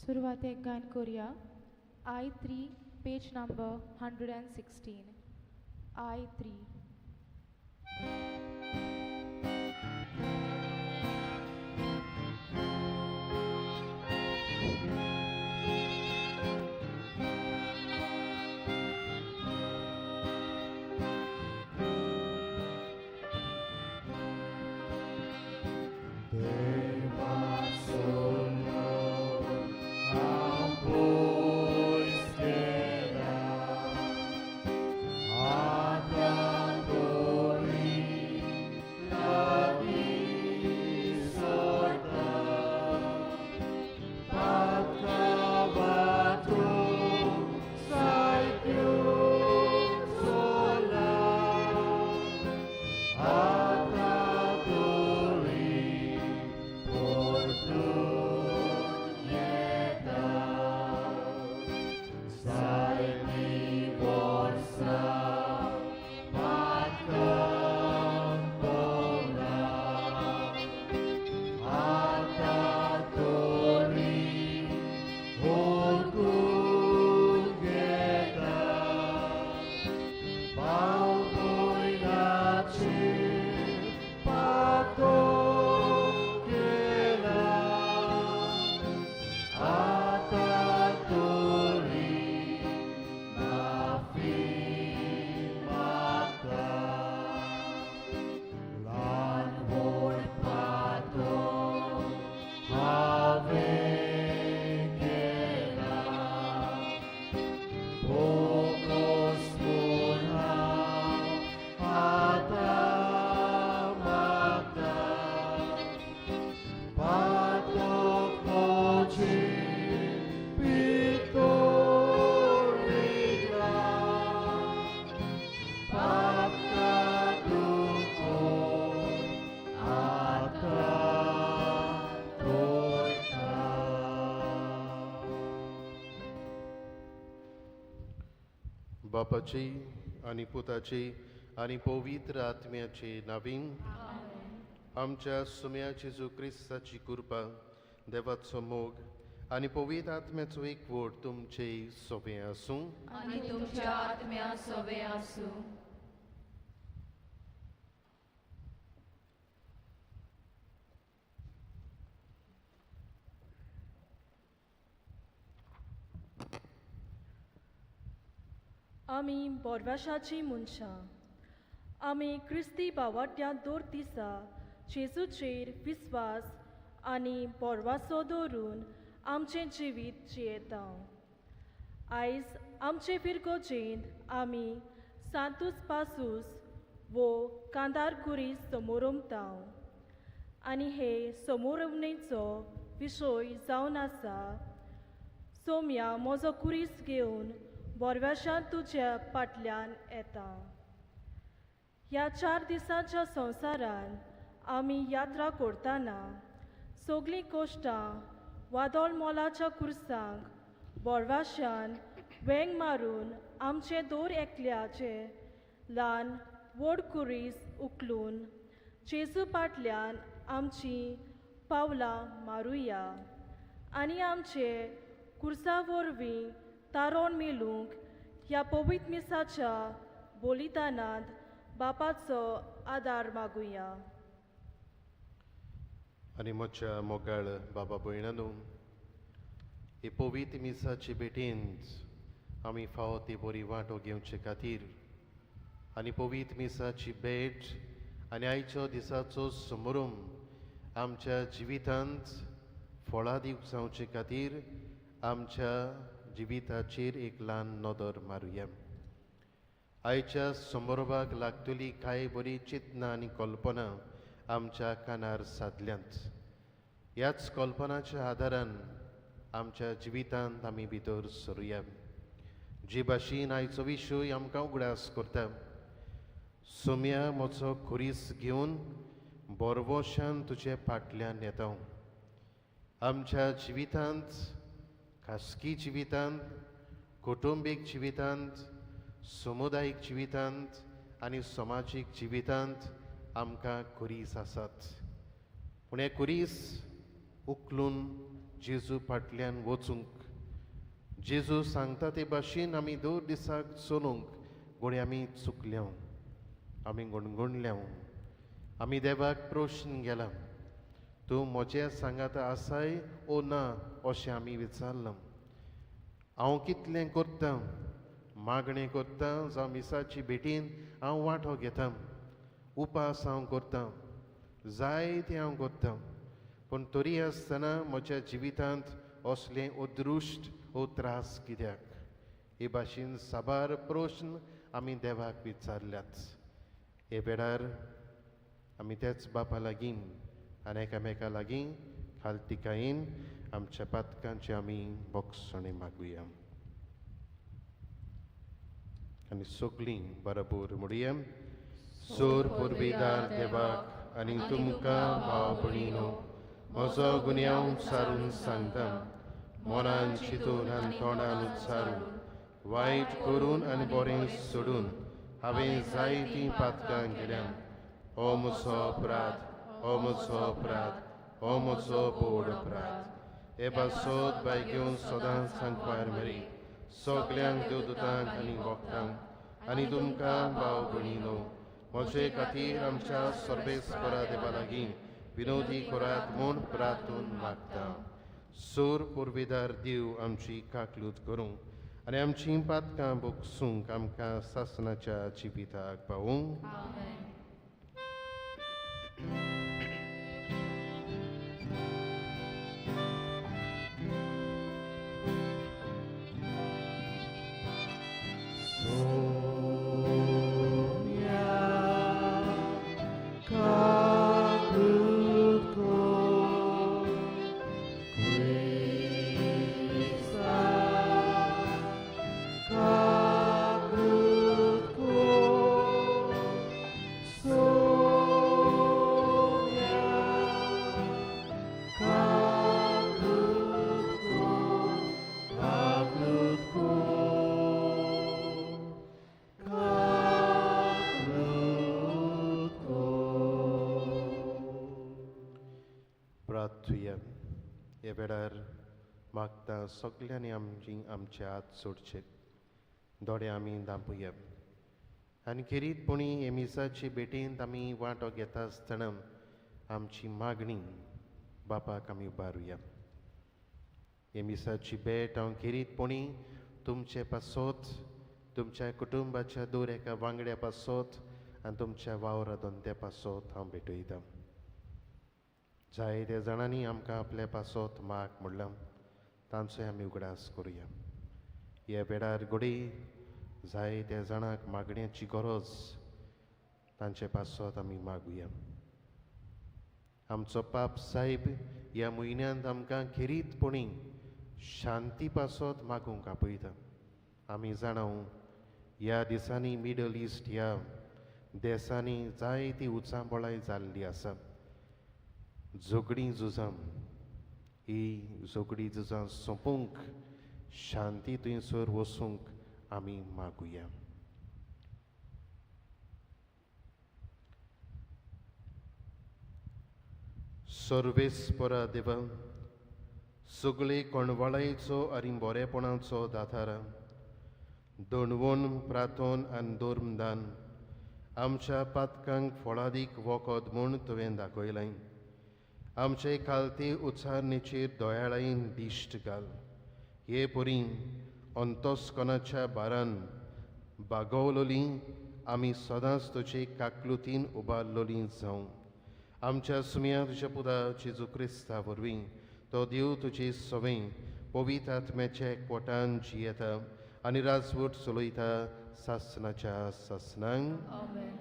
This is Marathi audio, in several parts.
सुरवातेक गायन करुया I3 पेज नंबर 116 I3. बापाची आणि पुताची आणि पवित्र आत्म्याचे नावीन आमच्या सुम्या जेजू क्रिस्ताची कृपा देवाचो मोग आणि पवित्र आत्म्याचो एकवट तुमचे सोबे आसूं आणि तुमच्या आत्म्या सोबे आसूं. आमी बोरवाशाची मनशां आमी क्रिस्ती बावाट्या दोर दिसा जेजूचेर विस्वास आनी बोरवासो दवरून आमचें जिवीत जियेता. आयज आमचे फिरगोजेंत आमी सांतूस पासूस वो कांतार कुरी समोरमता आनी हे समोरमणेचो विशय जावन आसा सोम्या म्हजो कुरीस घेवन बोरव्याशान तुज्या फाटल्यान येता. ह्या 4 दिसांच्या संवसारान आमी यात्रा करतना सगळीं कोश्टां वादोळ मोलाच्या कुर्सांक बोरवाशान वेंग मारून आमचे दोर एकल्याचे ल्हान व्हड कुरीस उखलून जेजू फाटल्यान आमची पावलां मारुया आनी आमचे कुर्सा वरवीं तारोन मेलूंक ह्या पवित्र मिसाच्या बोलिदानांत बापाचो आदार मागुया. आनी म्हज्या मोगाळ बाबा भयणांनो, हे पवित्र मिसाचे भेटेंत आमी फावो ती बरी वांटो घेवचे खातीर आनी पवित्र मिसाची भेट आनी आयच्या दिसाचो समारंभ आमच्या जिवितांत फळां दिवंक जावचे खातीर आमच्या जिविताचेर एक ल्हान नदर मारुया. आयच्या समारंभाक लागतली कांय बरी चिंतना आनी कल्पना आमच्या कानार सादल्यांत. ह्याच कल्पनाच्या आदारान आमच्या जिवितांत आमी भितर सरुया. जे भाशेन आयचो विशय आमकां उगडास करता, सोम्या म्हजो खुरीस घेवन बोरवोशान तुजे फाटल्यान येता. आमच्या जिवितांत, खासगी जिवितांत, कुटुंबीक जिवितांत, समुदायीक जिवितांत आनी समाजीक जिवितांत आमकां कुरीस आसात. पूण हे कुरीस उखलून जेजू फाटल्यान वचूंक जेजू सांगता ते भाशेन आमी 2 दिसाक चलूंक घोडे आमी चुकल्या आमी गुणगुणल्या आमी देवाक प्रश्न गेला तूं म्हज्या सांगात आसाय ओ ना अशें आमी विचारलां हांव कितलें करतां मागणें करतां जावं मिसाची भेटीन हांव वांटो घेतां उपास हांव करतां जायतें हांव करतां पूण तरी आसतना म्हज्या जिवितांत असलें अदृश्ट वो त्रास कित्याक हे भाशेन साबार प्रश्न आमी देवाक विचारल्यात हे वेळार आमी तेच बापा लागीं आनी एकामेका लागीं खालतिकायेन आमच्या पातकांचे आमी बोगसणे मागुया आनी सगळीं बरोबर म्हणुया सोर पुर्विदार देवाक आनी तुमकां भाव भयणीनो म्हजो गुन्यांव सारून सांगता मनान चिंतून आनी तोंडान उच्चारून वायट करून आनी बरें सोडून हांवें जायतीं पातकां केल्या हो म्हजो अपराध हो म्हजो अपराध हो म्हजो बोड अपराध हे पासत बाय घेवन सदांच सांगपार मेरी सगल्यांक देवदूतांक आनी भक्तांक आनी तुमकां भाव भयणीनो म्हजे खातीर आमच्या सर्वेस्परा देवा लागीं विनोदी करात म्हूण प्रार्थून मागता सोर पुर्विदार देव आमची काकलूत करूं आनी आमची पातकां बोगसूंक आमकां सासणाच्या जिविताक पावूंक आमेन. प्रार्थुया हे वेळार मागता सगल्यांनी आमचे हात सोडचे दोळे आमी दांपुया आनी खेरीतपणी हे मिसाचे भेटेंत आमी वांटो घेता आसतना आमची मागणी बापाक आमी उबारुया हे मिसाची भेट हांव खेरीतपणी तुमचे पासत तुमच्या कुटुंबाच्या दर एका वांगड्या पासत आनी तुमच्या वावरा धंद्या पासत हांव भेटयतां जायत्या जाणांनी आमकां आपल्या पासत माग म्हणलां तांचोय आमी उगडास करुया ह्या वेळार घोडी जायत्या जाणांक मागण्याची गरज तांचे पासत आमी मागुया आमचो पाप साहेब ह्या म्हयन्यांत आमकां खेरीतपणी शांती पासत मागूंक आपयता आमी जाणां ह्या दिसांनी मिडल इस्ट ह्या देशांनी जायती उचांबळाय जाल्ली आसा झगडीं झुजां ही झगडीं झुजां सोंपूंक शांती थंयसर वचूंक आमी मागुया सर्वेस्परा देवा सगळे कोणवळायेचो आनी बरेपणाचो दातार दणवून प्रार्थोन आनी धर्मदान आमच्या पातकांक फळादीक वखद म्हूण तुवें दाखयलें आमचे खालते उच्चारणेचेर दोयाळायेन दिश्ट घाल हे परी अंतस्कनाच्या बारान बागवलोली आमी सदांच तुजे काकलुतीन उबारलोलीं जावं आमच्या सुम्या तुज्या पुता जेजू क्रिस्ता वरवीं तो देव तुजे सवें पवित्र आत्म्याच्या एकवटान जियेता आनी राजवट चलयता सासणाच्या सासणांक आमेन.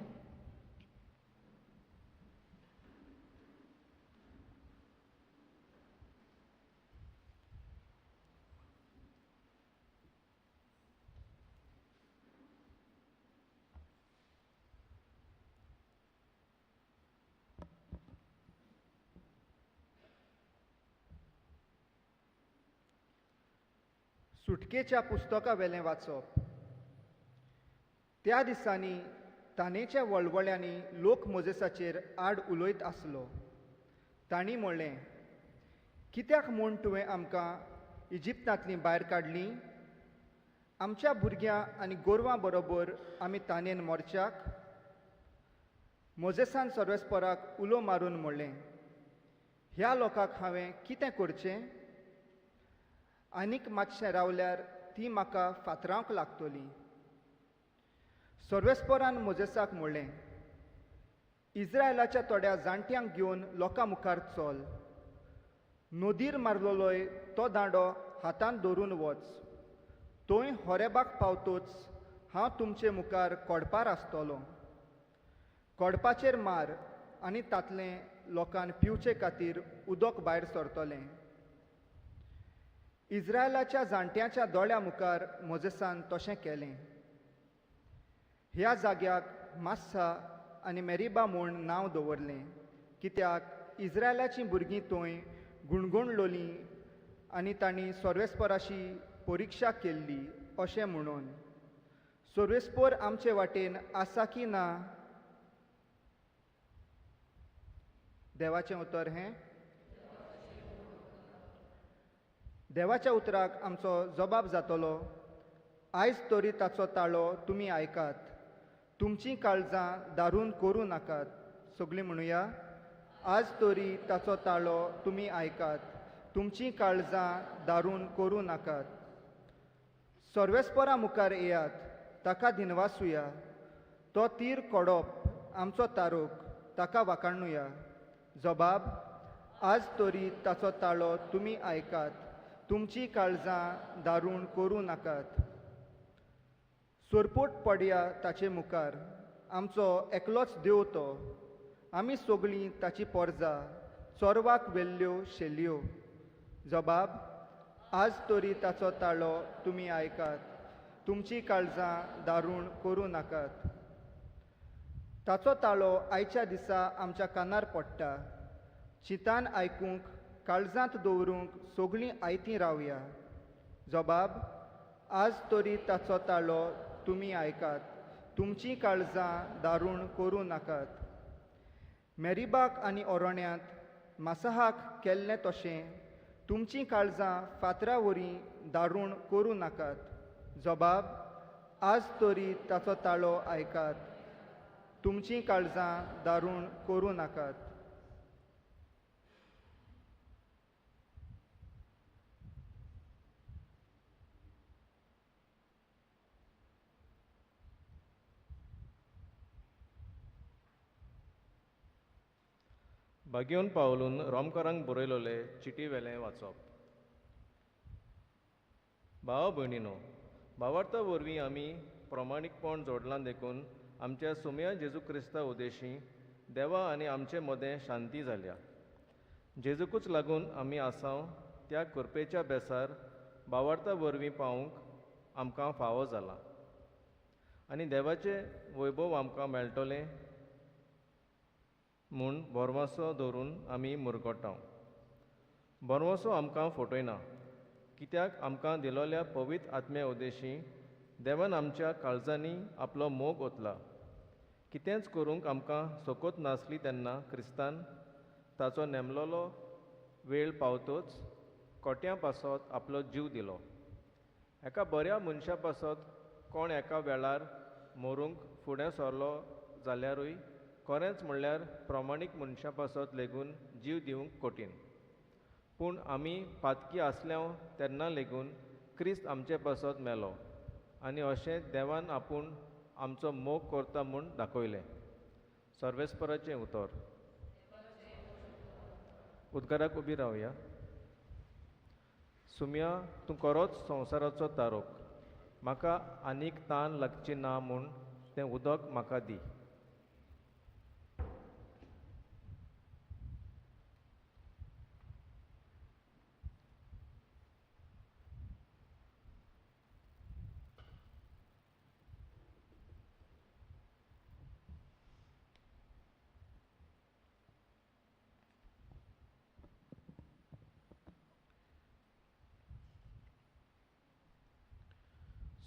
सुटकेच्या पुस्तका वेलें वाचप त्या दिसांनी तानेच्या वळवळ्यांनी लोक मोजेसाचेर आड उलयत आसलो तांणी म्हणलें कित्याक म्हूण तुवें आमकां इजिप्तांतलीं भायर काडलीं? आमच्या भुरग्यां आनी गोरवां बरोबर आमी तानेन मोरच्याक? मोजेसान सर्वेस्पराक उलो मारून म्हणलें, ह्या लोकांक हांवें कितें करचें? आनीक मातशें रावल्यार ती म्हाका फातरावंक लागतलीं. सर्वेस्परान मोजेसाक म्हणलें, इस्रायलाच्या थोड्या जाणट्यांक घेवन लोकां मुखार चल. नदीर मारलोलोय तो दांडो हातान धरून वच. थंय होरेबाक पावतोच हांव तुमचे मुखार कोडपार आसतलों. कोडपाचेर मार आनी तातलें लोकांन पिवचे खातीर उदक भायर सरतलें. इस्रायलाच्या जाणट्याच्या दोळ्या मुखार मोजेसान तशें केलें. ह्या जाग्याक मास्सा आनी मेरिबा म्हूण नांव दवरलें, कित्याक इस्रायलाचीं भुरगीं थंय गुणगुणलोलीं आनी तांणी सर्वेस्पराची परिक्षा केल्ली अशें म्हणून. सर्वेस्पर आमचे वाटेन आसा की ना? देवाचें उतर हें. देवाच्या उतराक आमचो जबाब जातलो, आयज तरी ताचो ताळो तुमी आयकात, तुमचीं काळजां दारून करूं नाकात. सगळीं म्हणुया, आज तरी ताचो ताळो तुमी आयकात, तुमचीं काळजां दारून करूं नाकात. सर्वेस्परा मुखार येयात, ताका दिनवासुया. तो तीर कोडप आमचो तारूक, ताका वाखाणुया. जबाब, आज तरी ताचो ताळो तुमी आयकात, तुमचीं काळजां दारूण करूं नाकात. सोरपोट पडया ताचे मुखार, आमचो एकलोच देव तो. आमी सगळीं ताची पोरजां, चोरवाक वेल्ल्यो शेल्यो. जबाब, आज तरी ताचो ताळो तुमी आयकात, तुमचीं काळजां दारूण करूं नाकात. ताचो ताळो आयच्या दिसा आमच्या कानार पडटा. चितान आयकूंक, काळजांत दवरूंक सगळीं आयतीं रावया. जबाब, आज तरी ताचो ताळो तुमी आयकात, तुमचीं काळजां दारूण करूं नाकात. मेरिबाक आनी ओरोण्यांत मासाहाक केल्लें तशें तुमचीं काळजां फातरा वरीं दारूण करूं नाकात. जबाब, आज तरी ताचो ताळो आयकात, तुमचीं काळजां दारूण करूं नाकात. बागेवन पावलून रोमकारांक बरयलोले चिटी वेलें वाचप. भावा भयणीनो, भावार्था वरवीं आमी प्रमाणीकपण जोडलां देखून आमच्या सुमया जेजू क्रिस्ता उदेशी देवा आनी आमचे मदें शांती जाल्या. जेजूकूच लागून आमी आसाव त्या कृपेच्या बेसार भावार्था वरवीं पावूंक आमकां फावो जाला आनी देवाचें वैभव आमकां मेळटलें म्हूण बोरमासो दवरून आमी मुरगोटाव. बोरमासो आमकां फटयना, कित्याक आमकां दिलोल्या पवित्र आत्म्या उदेशी देवान आमच्या काळजांनी आपलो मोग ओतला. कितेंच करूंक आमकां सोकोत नासली तेन्ना क्रिस्तान ताचो नेमलोलो वेळ पावतोच कोट्यां पासत आपलो जीव दिलो. एका बऱ्या मनशा पासत कोण एका वेळार मरूंक फुडें सरलो जाल्यारूय खरेंच म्हणल्यार प्रमाणीक मनशा पासत लेगून जीव दिवंक कठीण. पूण आमी पातकी आसल्याव तेन्ना लेगून क्रिस्त आमचे पासत मेलो आनी अशें देवान आपूण आमचो मोग करता म्हूण दाखयलें. सर्वेस्पराचें उतर. उद्गाराक उबी रावया. सुमया, तूं खरोच संवसाराचो तारूक. म्हाका आनीक तान लागची ना म्हूण तें उदक म्हाका दी.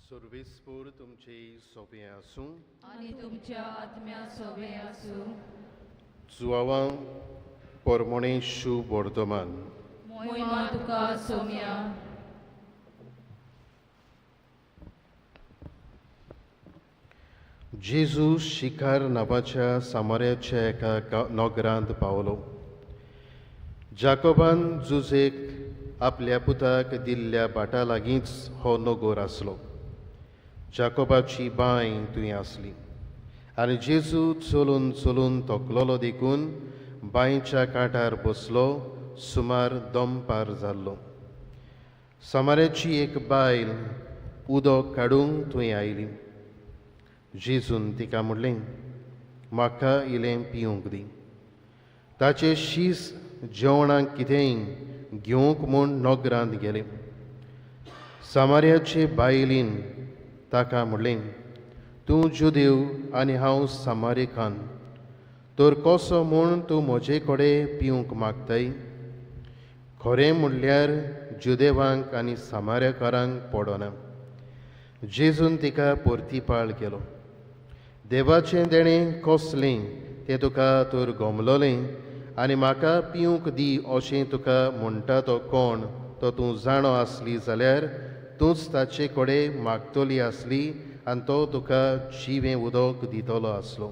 सर्वेस्पर तुमचे सोबे आसूं. आनी तुमच्या आत्म्या सोबे आसूं. जुआवां पोरमोणें शुभ वर्तमान. महिमा तुका सोम्या. जेजू शिकार नांवाच्या सामोऱ्याच्या एका नोगरांत पावलो. जाकोबान जुजेक आपल्या पुताक दिल्ल्या बाटा लागींच हो नोगोर आसलो. जाकोबाची बाय थंय आसली आनी जेजू चलून चलून तोकलोलो देखून बांयच्या कांठार बसलो. सुमार दनपार जाल्लो. सामोऱ्याची एक बायल उदक काडूंक थंय आयली. जेजून तिका म्हणलें, म्हाका इल्लें पिवूंक दी. ताचे शीस जेवणाक कितेंय घेवंक म्हूण नोगरांत गेलें. सामोऱ्याचे बायलीन ताका म्हणलें, तूं जुदेव आनी हांव सामरिकान, तर कसो म्हूण तूं म्हजे कडेन पिवंक मागताय? खरें म्हणल्यार जुदेवांक आनी सामर्याकारांक पडना. जेजून तिका परतीपाळ केलो. देवाचें देणें कसलें तें तुका तर गमलोलें आनी म्हाका पिवंक दी अशें तुका म्हणटा तो कोण तो तूं जाणो आसली जाल्यार तूंच ताचे कडेन मागतली आसली आनी तो तुका जिवें उदक दितलो आसलो.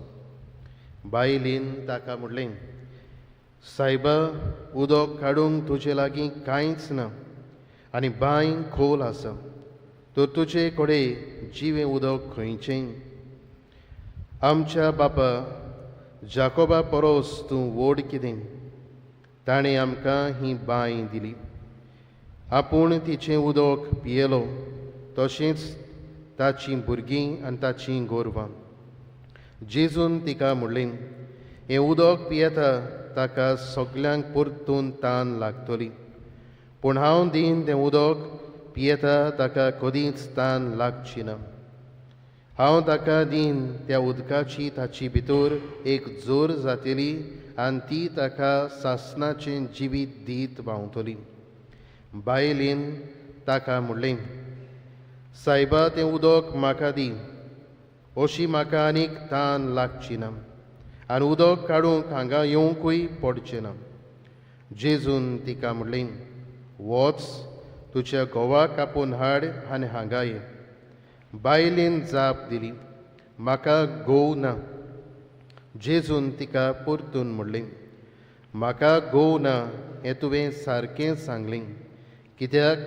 बायलीन ताका म्हणलें, सायबा, उदक काडूंक तुजे लागीं कांयच ना आनी बांय खोल आसा, तर तुजे कडेन जिवें उदक खंयचें? आमच्या बापा जाकोबा परोस तूं व्हड कितें? ताणें आमकां ही बांय दिली. आपूण तिचें उदक पियेलो तशेंच ताचीं भुरगीं आनी ताचीं गोरवां. जेजून तिका म्हणलें, हें उदक पियेता ताका सगल्यांक परतून तान लागतली, पूण हांव दीन तें उदक पियेता ताका कदींच तान लागची ना. हांव ताका दीन त्या उदकाची ताची भितर एक जोर जातली आनी ती ताका सासणाचें जिवीत दीत व्हांवतली. बायलीन ताका म्हणलें, सायबा, तें उदक म्हाका दी, अशी म्हाका आनीक तान लागची ना आनी उदक काडूंक हांगा येवंकूय पडचें ना. जेजून तिका म्हणलें, वच, तुज्या घोवाक आपूण हाड आनी हांगा ये. बायलीन जाप दिली, म्हाका घोव ना. जेजून तिका परतून म्हणलें, म्हाका घोव ना हें तुवें सारकें सांगलें, कित्याक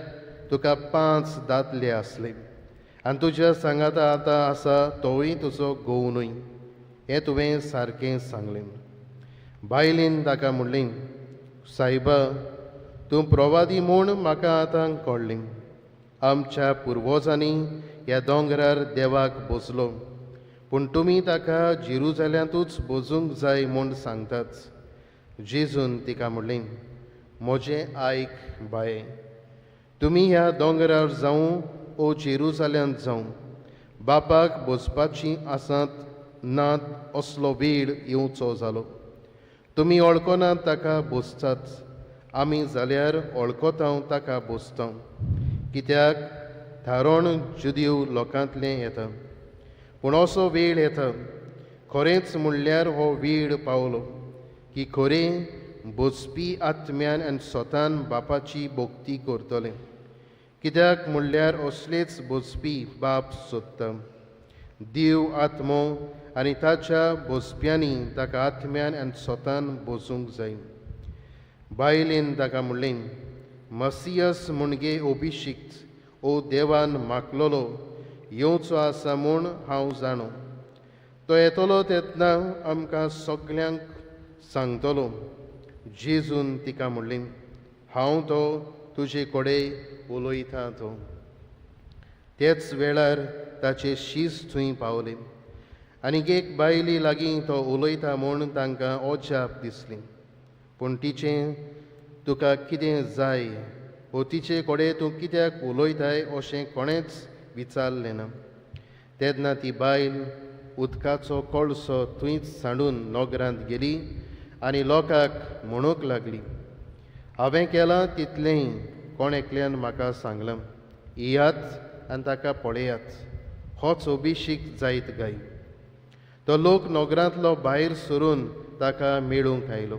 तुका 5 दादले आसले आनी तुज्या सांगाता आतां आसा तोय तुजो घोव न्हय. हें तुवें सारकें सांगलें. बायलीन ताका म्हणलें, सायबा, तूं प्रवादी म्हूण म्हाका आतां कळ्ळें. आमच्या पुर्वजांनी ह्या दोंगरार देवाक बसलो, पूण तुमी ताका जेरुसलेमांतूच बसूंक जाय म्हूण सांगतात. जेजून तिका म्हणलें, म्हजें आयक बाये, तुमी ह्या दोंगरार जावं ओ जेरुसलेमांत जावं बापाक बसपाची आसात नात असलो वेळ येवचो जालो. तुमी वळखनात ताका बसतात, आमी जाल्यार वळखतांव ताका बसतांव, कित्याक थारोण जुदेव लोकांतलें येता. पूण असो वेळ येता, खरेंच म्हणल्यार हो वेळ पावलो, की खरें बसपी आत्म्यान आनी स्वतान बापाची भोक्ती करतले, कित्याक म्हणल्यार असलेच बसपी बाप सोदता. देव आत्मो आनी ताच्या बसप्यांनी ताका आत्म्यान आनी स्वतान बसूंक जाय. बायलेन ताका म्हणलें, मसियस म्हणजे अभिशिक्त ओ देवान मागलोलो येवचो आसा म्हूण हांव जाणो. तो येतलो तेन्ना आमकां सगल्यांक सांगतलो. जेजून तिका म्हणलें, हांव तो तुजे कडेन उलयतां तो. तेच वेळार ताचे शीस थंय पावले आनीक एक बायली लागीं तो उलयता म्हूण तांकां अजाप दिसली. पूण तिचें तुका कितें जाय वो तिचे कडेन तूं कित्याक उलयताय अशें कोणेंच विचारलें ना. तेन्ना ती बायल उदकाचो कळसो थंयच सांडून नोगरांत गेली आनी लोकांक म्हणूंक लागली, हांवें केलां तितलेंय कोण एकल्यान म्हाका सांगलां. येयात आनी ताका पळयात, होच अभिशीक जायत गाय. तो लोक नोगरांतलो भायर सरून ताका मेळूंक आयलो.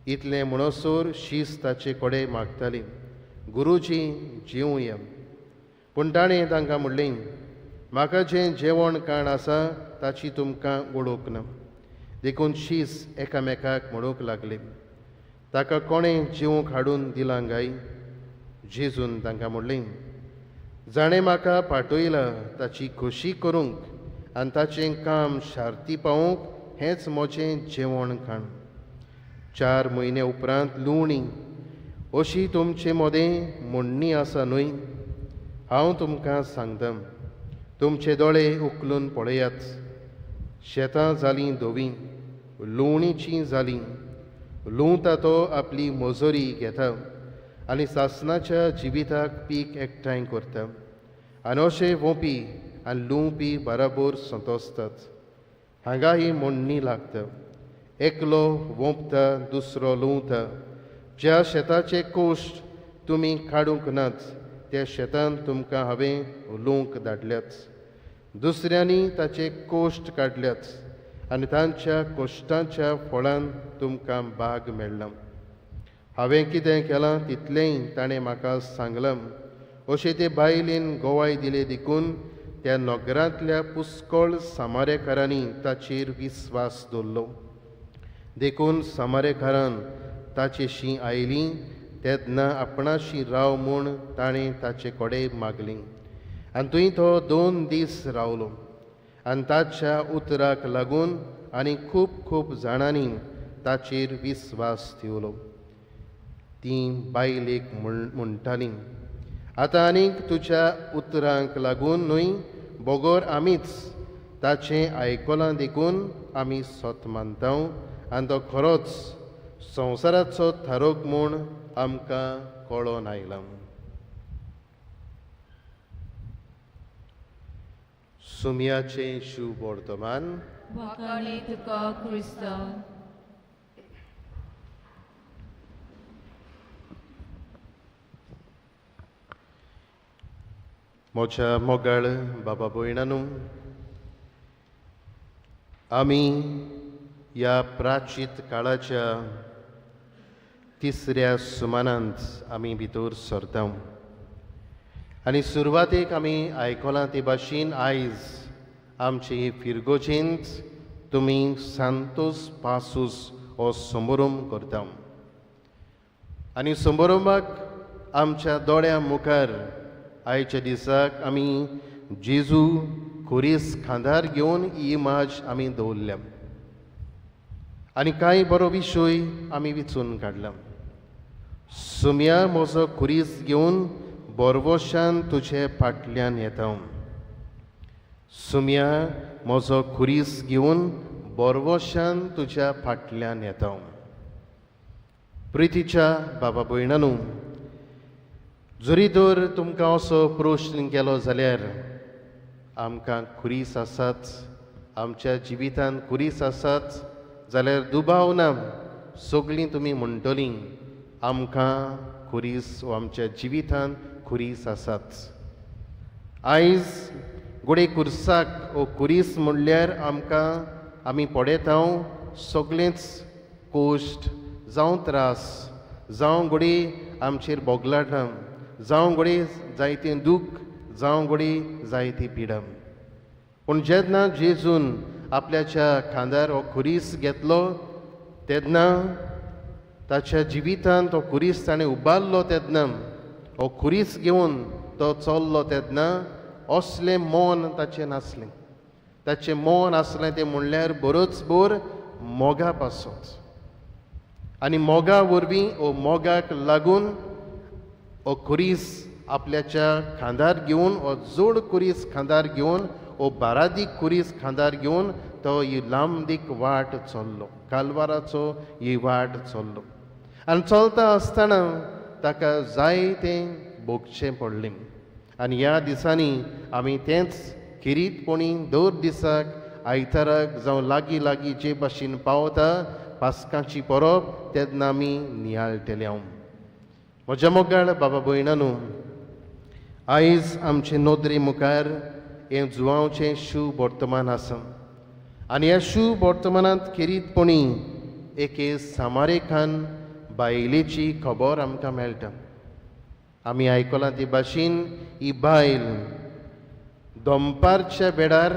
इतलें म्हणसोर शीस ताचे कडेन मागताली, गुरुजी जेवया. पूण ताणें तांकां म्हणलें, म्हाका जें जेवण खाण आसा ताची तुमकां वळख ना. देखून शीस एकामेकाक म्हणूंक लागली, ताका कोणें जेवंक हाडून दिलां काय? जेजून तांकां म्हणलें, जाणें म्हाका पाठयला ताची खोशी करूंक आनी ताचें काम शार्ती पावोवंक हेंच म्हजें जेवण खाण. 4 म्हयने उपरांत लुवणी अशी तुमचे मोदें म्हणणी आसा न्हय. हांव तुमकां सांगतां, तुमचे दोळे उखलून पळयात. शेतां जालीं धोवी, लुवणीचीं जालीं. लुवता तो आपली मजुरी घेता आनी सासणाच्या जिविताक पीक एकठांय करता. आनी अशे वोंपी आनी लुवपी बराबर संतोसतात. हांगा ही म्हणणी लागता, एकलो वोंपता, दुसरो लुवता. ज्या शेताचे कोश्ट तुमी काडूंक नात, त्या शेतान तुमकां हांवें लुवंक धाडल्यात. दुसऱ्यांनी ताचे कोश्ट काडल्यात आनी तांच्या कोश्टांच्या फळान तुमकां भाग मेळ्ळा. हांवें कितें केलां तितलेंय ताणें म्हाका सांगलां. अशें ते बायलेन गोवाय दिले देखून त्या नगरांतल्या पुस्कळ सामारेकारांनी ताचेर विस्वास दवरलो. देखून सामारेकारान ताचेशी आयलीं तेन्ना आपणाशी राव म्हूण ताणें ताचे कडेन मागलीं. आनी थंय तो 2 दीस रावलो. आनी ताच्या उतराक लागून आनी खूब जाणांनी ताचेर विस्वास ठेवलो. ती बायलेक म्हणटाली, आतां आनीक तुज्या उतरांक लागून न्हय, बोगोर आमीच ताचें आयकलां देखून आमी सोत मानता आनी तो खरोच संवसाराचो थारोक म्हूण आमकां कळोन आयला. सुमयाचें शुभ वर्तमान. वाखाणी तुका क्रिस्त. म्हज्या मोगाळ बाबा भयणांनो, आमी ह्या प्राचीत काळाच्या 3ऱ्या सुमानांत आमी भितर सरता. आनी सुरवातेक आमी आयकलां ते भाशेन आयज आमचे फिरगोचेंत तुमी सांतोस पासूस हो समारंभ करता. आनी समारंभाक आमच्या दोळ्या मुखार आयच्या दिसाक आमी जेजू खोरीस खांदार घेवन ही इमाज आमी दवरल्या. आनी कांय बरो विशय आमी विचून काडला. सुम्या म्हजो खुरीस घेवन बोरवोशान तुजे फाटल्यान येता. सुम्या म्हजो खुरीस घेवन बोरवोशान तुज्या फाटल्यान येता. प्रितीच्या बाबा भयणांनो, जरी तर तुमकां असो प्रश्न केलो जाल्यार आमकां खुरीस आसात, आमच्या जिवितांत खुरीस आसात जाल्यार दुबाव ना. सगळीं तुमी म्हणटलीं आमकां खुरीस वा आमच्या जिवितांत खुरीस आसात. आयज घोडे खुर्साक हो खुरीस म्हणल्यार आमी पळयता सगळेंच कोश्ट जावं त्रास, जावं घोडी आमचेर बोगलाटां, जावं घोडी जायतें दूख, जावं घोडी जायती पिडा. पूण जेन्ना जेजून आपल्याच्या खांदार हो खुरीस घेतलो तेन्ना ताच्या जिवितांत तो खुरीस ताणें उबारलो तेन्ना, हो खुरीस घेवन तो चल्लो तेन्ना असलें मोन ताचें नासलें. ताचें मोन आसलें तें म्हणल्यार बरोच बोर मोगा पासत. आनी मोगा वरवीं हो मोगाक लागून हो खुरीस आपल्याच्या खांदार घेवन, हो जोड खुरीस खांदार घेवन, हो बारादीक खुरीस खांदार घेवन तो ही लांबदीक वाट चल्लो, कालवाराचो ही वाट चल्लो. आनी चलता आसतना ताका जायतें भोगचें पडलें. आनी ह्या दिसांनी आमी तेंच खिरीतपणी दर दिसाक आयताराक जावं लागीं जे भाशेन पावता पास्कांची परब तेन्ना आमी नियाळटले. म्हज्या मोगाळ बाबा भयणांनो, आयज आमचे नोदरे मुखार हें जुवांवचें शुभ वर्तमान आसा. आनी ह्या शुभ वर्तमानांत खिरीतपणी एके सामारेकान बायलेची खबर आमकां मेळटा. आमी आयकलां ते भाशेन ही बायल दनपारच्या वेळार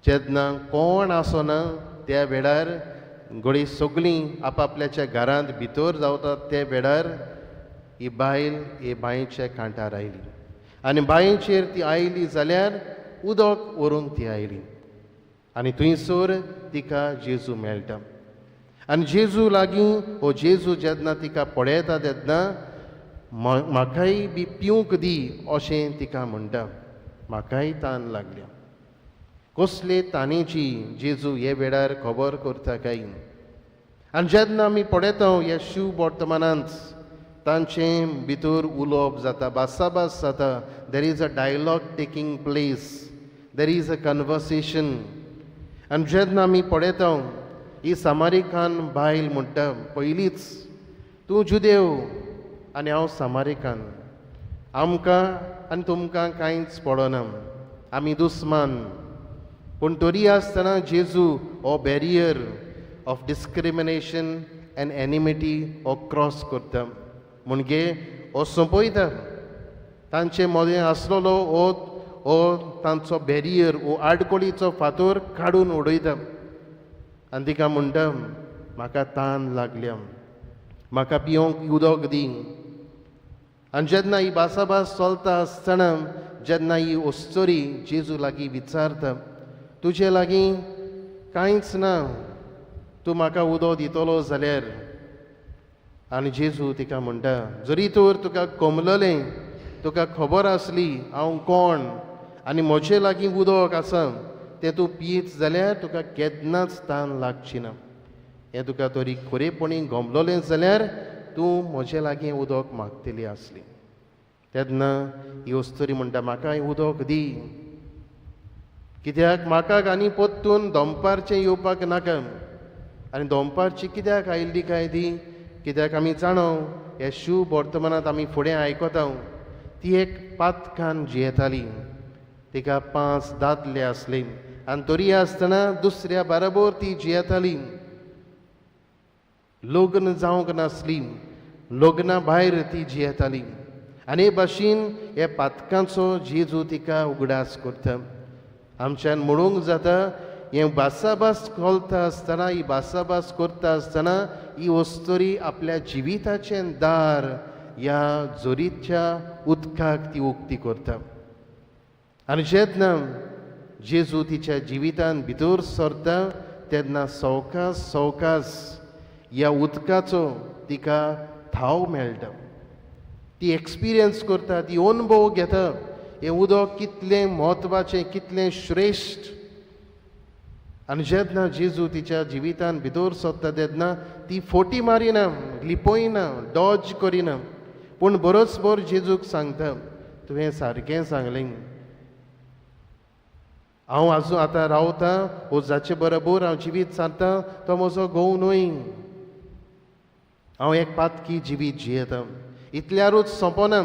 जेन्ना कोण आसना त्या वेळार घडी सगळीं आपापल्याच्या घरांत भितर जावतात त्या वेळार ही बायल हे बांयच्या कांठार आयली आनी बांयचेर ती आयली जाल्यार उदक व्हरूंक ती आयली आनी थंयसर तिका जेजू मेळटा. आनी जेजू लागीं हो जेजू जेन्ना तिका पळयता तेन्ना म्हाकाय बी पिवंक दी अशें तिका म्हणटा. म्हाकाय तान लागल्या. कसले तानेची जेजू हे वेळार खबर करता काय. आनी जेन्ना आमी पळयता ह्या शिव वर्तमानांत तांचे भितर उलोवप जाता, भासाभास जाता. There is a dialogue taking place, there is a conversation. आनी जेन्ना आमी पळयता ही सामारिकान बायल म्हणटा पयलींच तूं जुदेव आनी हांव सामारिकान, आमकां आनी तुमकां कांयच पडना, आमी दुस्मान. पूण तरी आसतना जेजू हो barrier of discrimination and enmity हो क्रॉस करता. म्हणजे हो सोंपयता तांचे मदें आसलेलो हो तांचो बॅरियर, हो आडकोळीचो फातर काडून उडयता आनी तिका म्हणटा म्हाका तान लागल्या, म्हाका पिवंक उदक दी. आनी जेन्ना ही भासाभास चलता आसतना जेन्ना ही ओस्तोरी जेजू लागीं विचारता तुजे लागीं कांयच ना, तूं म्हाका उदक दितलो जाल्यार. आनी जेजू तिका म्हणटा जरी तर तुका कोमललें, तुका खबर आसली हांव कोण आनी म्हजे लागीं उदक आसा तें तूं पीत जाल्यार तुका केन्नाच तान लागची ना. हें तुका तरी खरेपणी गमलोलें जाल्यार तूं म्हजे लागीं उदक मागतली आसली. तेन्ना ही ओस्तोरी म्हणटा म्हाका उदक दी, कित्याक म्हाका आनी परतून दनपारचें येवपाक नाका. आनी दनपारची कित्याक आयिल्ली काय ती, कित्याक आमी जाणो हे शिव वर्तमानांत आमी फुडें आयकता ती एक पातकान जियेताली. तिका 5 दादले आसले आनी तरी आसतना दुसऱ्या बरोबर ती जियेताली. लग्न जावंक नासली, लग्ना भायर ती जियेताली. आनी हे भाशेन हे पातकांचो जेजू तिका उगडास करता. आमच्यान म्हणूंक जाता हें भासाभास चलता आसतना, ही भासाभास करता आसतना ही वस्तोरी आपल्या जिविताचें दार ह्या जोरीच्या उदकाक ती उक्ती करता. आनी जेन्ना जेजू तिच्या जिवितान भितर सरता तेन्ना सवकास सवकास ह्या उदकाचो तिका थाव मेळटा. ती एक्सपिरियन्स करता, ती अनुभव घेता हें उदक कितलें म्हत्वाचें, कितलें श्रेश्ठ. आनी जेन्ना जेजू तिच्या जिवितान भितर सरता तेन्ना ती फोटी मारिना, लिपयना, डॉज करिना, पूण बरोसभर जेजूक सांगता तुवें सारकें सांगलें. हांव आजून आतां रावतां ओजाचे बरोबर हांव जिवीत सारतां, तो म्हजो घोव न्हय. हांव एक पातकी जिवीत जियेतां. इतल्यारूच सोंपना,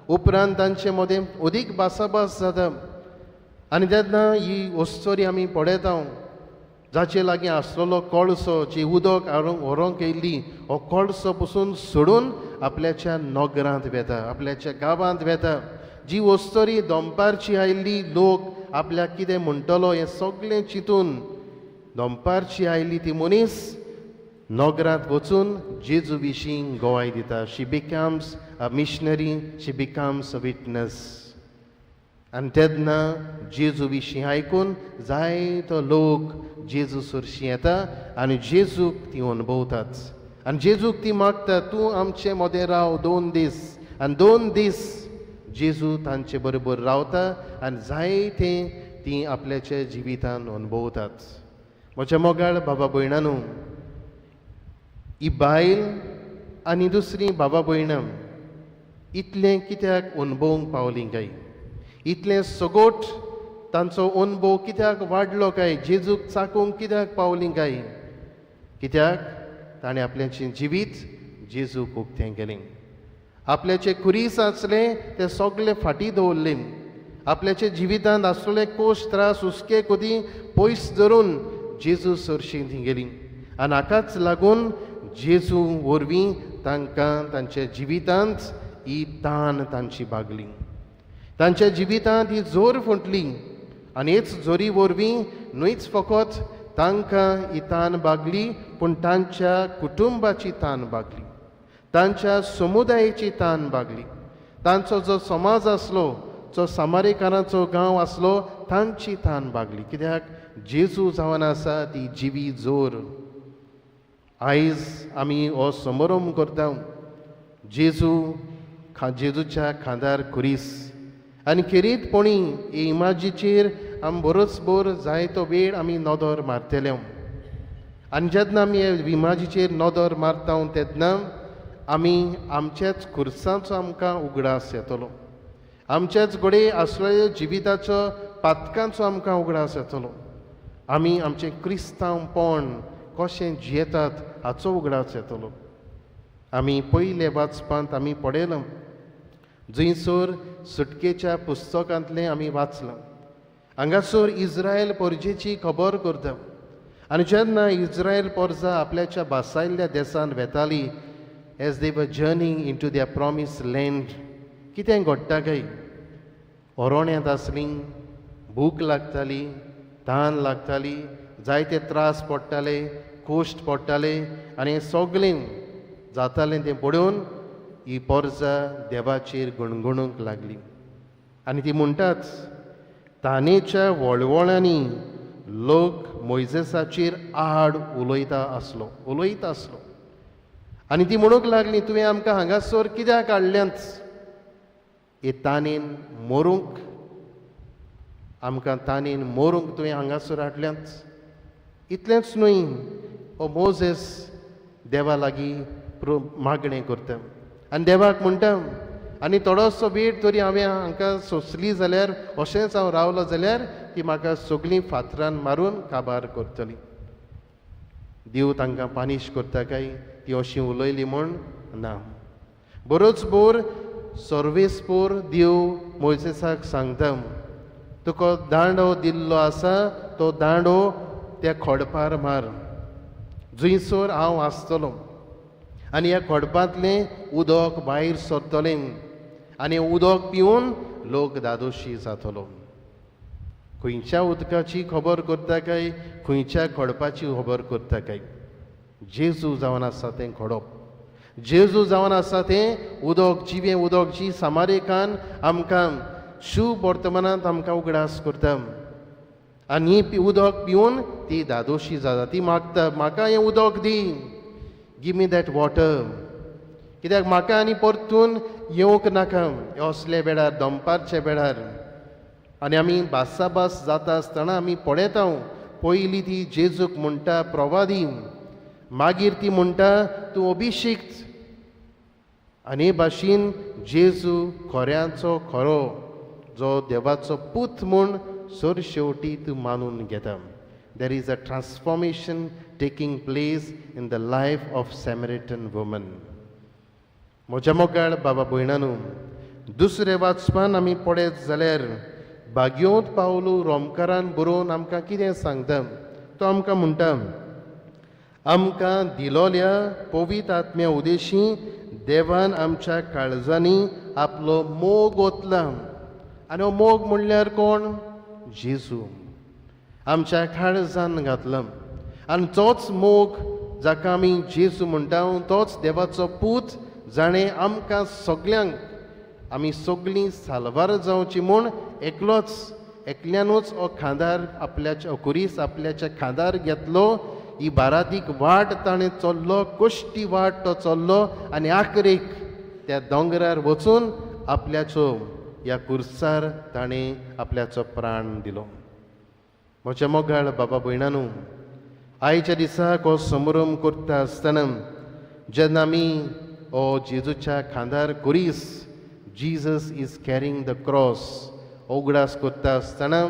उपरांत तांचे मदें अदीक भासाभास जाता. आनी जेन्ना ही ओस्तोरी आमी पळयता जाचे लागीं आसलेलो कळसो जी उदक व्हरोंक येयल्ली, हो कळसो पसून सोडून आपल्याच्या नगरांत वेता, आपल्याच्या गांवांत वेता. जी ओस्तोरी दनपारची आयिल्ली, लोक आपल्याक कितें म्हणटलो हें सगळें चिंतून दनपारची आयिल्ली ती मनीस नगरांत वचून जेजू विशीं गोवाय दिता. She becomes a missionary, she becomes a witness. आनी तेन्ना जेजू विशीं आयकून जायतो लोक जेजू सुरशीं येता आनी जेजूक ती अनुभवतात. आनी जेजूक ती मागता तूं आमचे मदें राव 2 दीस. आनी 2 दीस जेजू तांचे बरोबर रावता आनी जायतें ती आपल्याच्या जिवितान अनुभवतात. म्हज्या मोगाळ बाबा भयणांनो, ही बायल आनी दुसरी बाबा भयणां इतलें कित्याक अनुभवूंक पावलीं काय, इतलें सगोट तांचो अनुभव कित्याक वाडलो काय, जेजूक चाकूंक कित्याक पावलीं काय, कित्याक ताणें आपल्याचें जिवीत जेजूक उक्तें केलें. आपल्याचे खुरीस आसले ते सगळे फाटीं दवरले. आपल्याच्या जिवितांत आसलेले कोश त्रास हुस्के कोदी पयस धरून जेजू सरशीं ती गेली आनी हाकाच लागून जेजू वरवीं तांकां तांच्या जिवितांत ही तान तांची भागली, तांच्या जिवितांत ही जोर फुटली आनी हेच जोरी वरवीं न्हूच फकत तांकां ही तान भागली पूण तांच्या कुटुंबाची तान भागली, तांच्या समुदायाची तान भागली, तांचो जो समाज आसलो, जो सामारिकारांचो गांव आसलो, तांची तान भागली. कित्याक जेजू जावन आसा ती जिवी जोर. आयज आमी हो समारंभ करता जेजूच्या खांदार खुरीस आनी खेरीतपणी हे इमाजीचेर आमी बरोसभर जायतो वेळ आमी नदर मारतले. आनी जेन्ना आमी हे इमाजीचेर नदर मारता तेन्ना आमी आमच्याच खुर्सांचो आमकां उगडास येतलो, आमच्याच घोडे आसलेल्या जिविताचो पातकांचो आमकां उगडास येतलो. आमी आमचें क्रिस्तांवपण कशें जियेतात हाचो उगडास येतलो. आमी पयले वाचपांत आमी पळयलां, जंयसर सुटकेच्या पुस्तकांतलें आमी वाचलां. हांगासर इस्रायल पोरजेची खबर करता आनी जेन्ना इस्रायल पोरजां आपल्याच्या बासायल्ल्या देशांत वेतालीं, as they were journeying into their promise land, कितें घडटा काय? ओरोण्यांत आसलीं, भूक लागताली, तान लागताली, जायते त्रास पडटाले, कोश्ट पडटाले आनी हें सगळें जातालें तें पळोवन ही पोरजां देवाचेर गुणगुणूंक लागलीं. आनी ती म्हणटात, तानेच्या वळवळांनी लोक मोइजेसाचेर आड उलयता आसलो. आनी ती म्हणूंक लागली, तुवें आमकां हांगासर कित्याक हाडल्यांत? हे तानेन मरूंक, आमकां तानेन मरूंक तुवें हांगासर हाडल्यांत? इतलेंच न्हय, हो मोजेस देवा लागीं मागणें करता आनी देवाक म्हणटा, आनी थोडोसो वेळ तरी हांवें हांकां सोंसली जाल्यार, अशेंच हांव रावलो जाल्यार ती म्हाका सगळीं फातरान मारून काबार करतली. देव तांकां पानीश करता काय? ती अशी उलयली म्हूण ना. बरोच बोर सर्वेस्पोर देव मोइजेसाक सांगता, तुका दांडो दिल्लो आसा, तो दांडो त्या खोडपार मार जंयसर हांव आसतलो, आनी ह्या खोडपांतलें उदक भायर सरतलें आनी उदक पिवन लोक दादोशी जातलो. खंयच्या उदकाची खबर करता काय? खंयच्या खोडपाची खबर करता काय? जेजू जावन आसा तें खोडप, जेजू जावन आसा तें उदक, जिवें उदक, जी सामारिकान आमकां शुभ वर्तमानांत आमकां उगडास करता. आनी ही उदक पिवन ती दादोशी जाता. ती मागता, म्हाका हें उदक दी, गिव मी दॅट वॉटर. कित्याक म्हाका आनी परतून येवंक नाका असले वेळार, दनपारचे वेळार. आनी आमी भासाभास जाता आसतना आमी पळयता, पयलीं ती जेजूक म्हणटा प्रवादी, मागीर ती म्हणटा तूं अभिशिक्त. आनी हे भाशेन जेजू खऱ्यांचो खरो, जो देवाचो पूत म्हूण सर शेवटी तूं मानून घेता. There is a transformation taking place in the life of Samaritan woman. म्हज्या मोगाळ बाबा भयणांनो, दुसरे वाचपान आमी पळयत जाल्यार भाग्योत पावलू रोमकारान बरोवन आमकां कितें सांगता. तो आमकां म्हणटा, आमकां दिलोल्या पवित्र आत्म्या उदेशी देवान आमच्या काळजांनी आपलो मोग ओतला. आनी हो मोग म्हणल्यार कोण? जेजू आमच्या काळजान घातला. आनी तोच मोग जाका आमी जेजू म्हणटा, तोच देवाचो पूत जाणें आमकां सगल्यांक, आमी सगळीं साल्वार जावची म्हूण एकल्यानूच हो खांदार आपल्याच्या खुरीस आपल्याच्या खांदार घेतलो. ही बारादीक वाट ताणें चल्लो, कश्टी वाट तो चल्लो आनी आखरेक त्या दोंगरार वचून आपल्याचो ह्या खुर्सार ताणें आपल्याचो प्राण दिलो. म्हज्या मोगाळ बाबा भयणांनो, आयच्या दिसाक हो समारंभ करता आसतना जेन्ना आमी हो जेजूच्या खांदार खुरीस, Jesus is carrying the cross, उगडास करता आसतना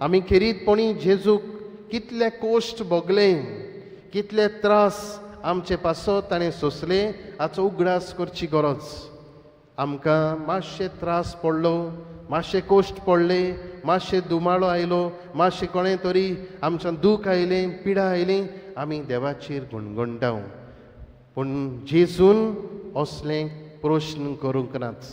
आमी खेरीतपणी जेजूक कितले कोश्ट भोगले, कितले त्रास आमचे पासत ताणें सोंसले हाचो उगडास करची गरज. आमकां मातशे त्रास पडलो, मातशे कोश्ट पडले, मातशे दुमाळो आयलो, मातशें कोणें तरी आमच्यान दूख आयलें, पिडा आयली, आमी देवाचेर गुणगुणटाव. पूण जेजून असलें प्रश्न करूंक नाच.